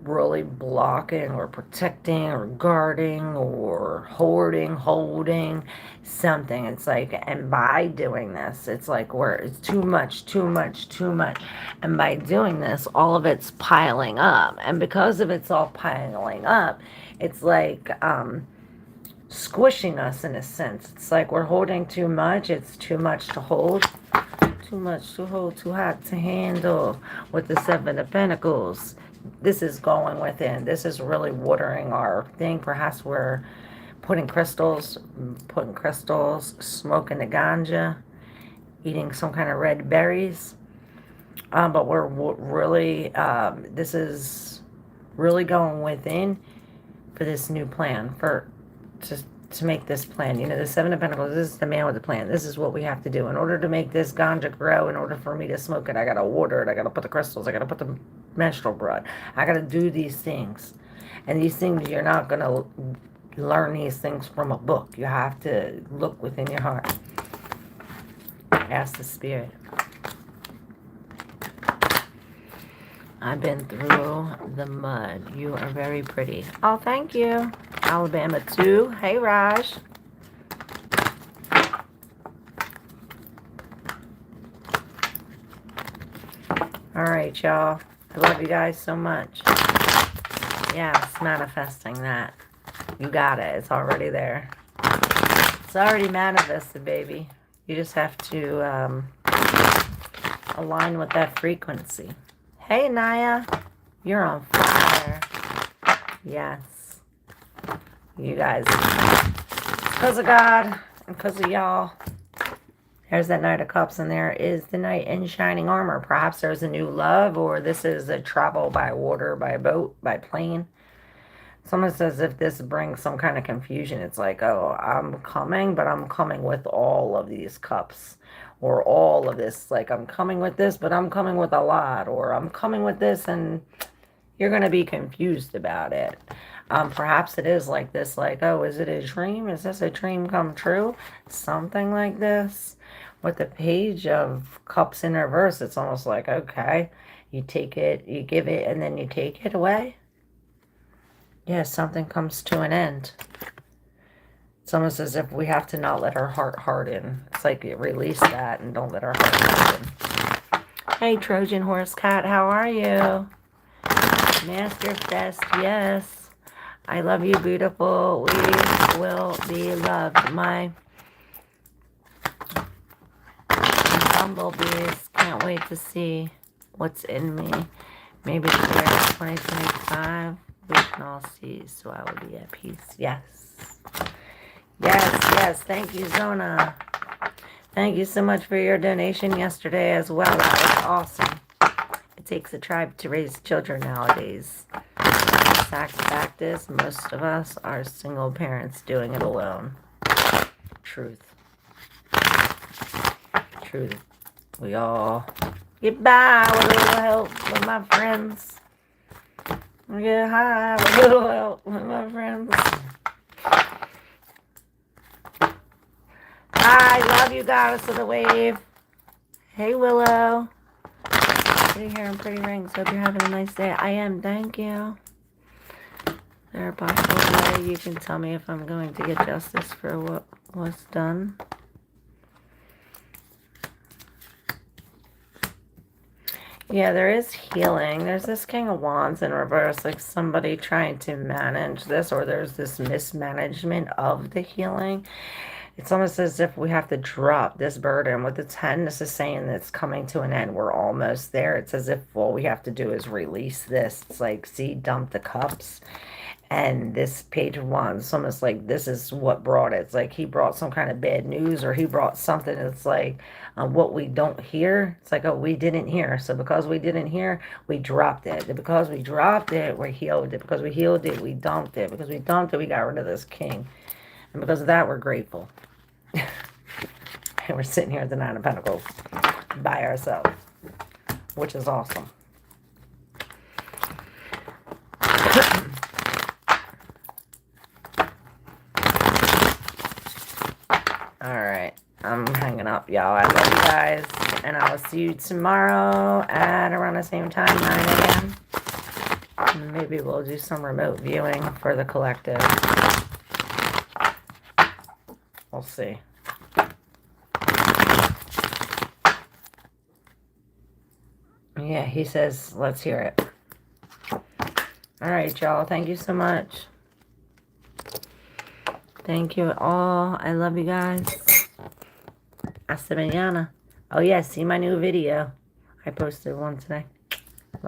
really blocking or protecting or guarding or holding something. It's like, and by doing this, it's like it's too much. And by doing this, all of it's piling up. And because of it's all piling up, it's like squishing us in a sense. It's like we're holding too much. It's too much to hold. Too much to hold, too hot to handle with the Seven of Pentacles. This is going within. This is really watering our thing. Perhaps we're putting crystals, smoking the ganja, eating some kind of red berries. But we're really, this is really going within for this new plan, to make this plan. You know, the Seven of Pentacles, this is the man with the plan. This is what we have to do. In order to make this ganja grow, in order for me to smoke it, I got to water it. I got to put the crystals. I got to put the menstrual blood. I got to do these things. And these things, you're not going to learn these things from a book. You have to look within your heart. Ask the spirit. I've been through the mud. You are very pretty. Oh, thank you. Alabama too. Hey, Raj. All right, y'all. I love you guys so much. Yes, manifesting that. You got it. It's already there. It's already manifested, baby. You just have to align with that frequency. Hey, Naya. You're on fire. Yes. You guys. Because of God and because of y'all. There's that Knight of Cups, and there is the Knight in shining armor. Perhaps there's a new love, or this is a travel by water, by boat, by plane. Someone says if this brings some kind of confusion, it's like, oh, I'm coming, but I'm coming with all of these cups. Or all of this. Like, I'm coming with this, but I'm coming with a lot. Or I'm coming with this, and you're going to be confused about it. Perhaps it is like this, like, oh, is it a dream? Is this a dream come true? Something like this. With the Page of Cups in reverse, it's almost like, okay, you take it, you give it, and then you take it away. Yeah, something comes to an end. It's almost as if we have to not let our heart harden. It's like release that and don't let our heart harden. Hey, Trojan Horse Cat, how are you? Master Fest, yes. I love you, beautiful. We will be loved. My bumblebees can't wait to see what's in me. Maybe the year 2025, we can all see, so I will be at peace. Yes. Yes, yes. Thank you, Zona. Thank you so much for your donation yesterday as well. That was awesome. It takes a tribe to raise children nowadays. The fact is, most of us are single parents doing it alone. Truth. Truth. We all get by with a little help with my friends. We get high with a little help with my friends. I love you, Goddess of the Wave. Hey, Willow. Pretty hair and pretty rings. Hope you're having a nice day. I am. Thank you. There a possible way you can tell me if I'm going to get justice for what was done? Yeah, there is healing. There's this King of Wands in reverse, like somebody trying to manage this, or there's this mismanagement of the healing. It's almost as if we have to drop this burden. With the 10, this is saying that it's coming to an end. We're almost there. It's as if all we have to do is release this. It's like, see, dump the cups. And this Page of Wands, it's almost like this is what brought it. It's like he brought some kind of bad news, or he brought something. It's like what we don't hear. It's like, oh, we didn't hear. So because we didn't hear, we dropped it. And because we dropped it, we healed it. Because we healed it, we dumped it. Because we dumped it, we got rid of this king. And because of that, we're grateful. And we're sitting here at the Nine of Pentacles by ourselves, which is awesome. All right, I'm hanging up, y'all. I love you guys, and I will see you tomorrow at around the same time, 9 a.m. Maybe we'll do some remote viewing for the collective. We'll see. Yeah, he says, let's hear it. All right, y'all. Thank you so much. Thank you all. I love you guys. Hasta mañana. Oh, yeah. See my new video. I posted one today.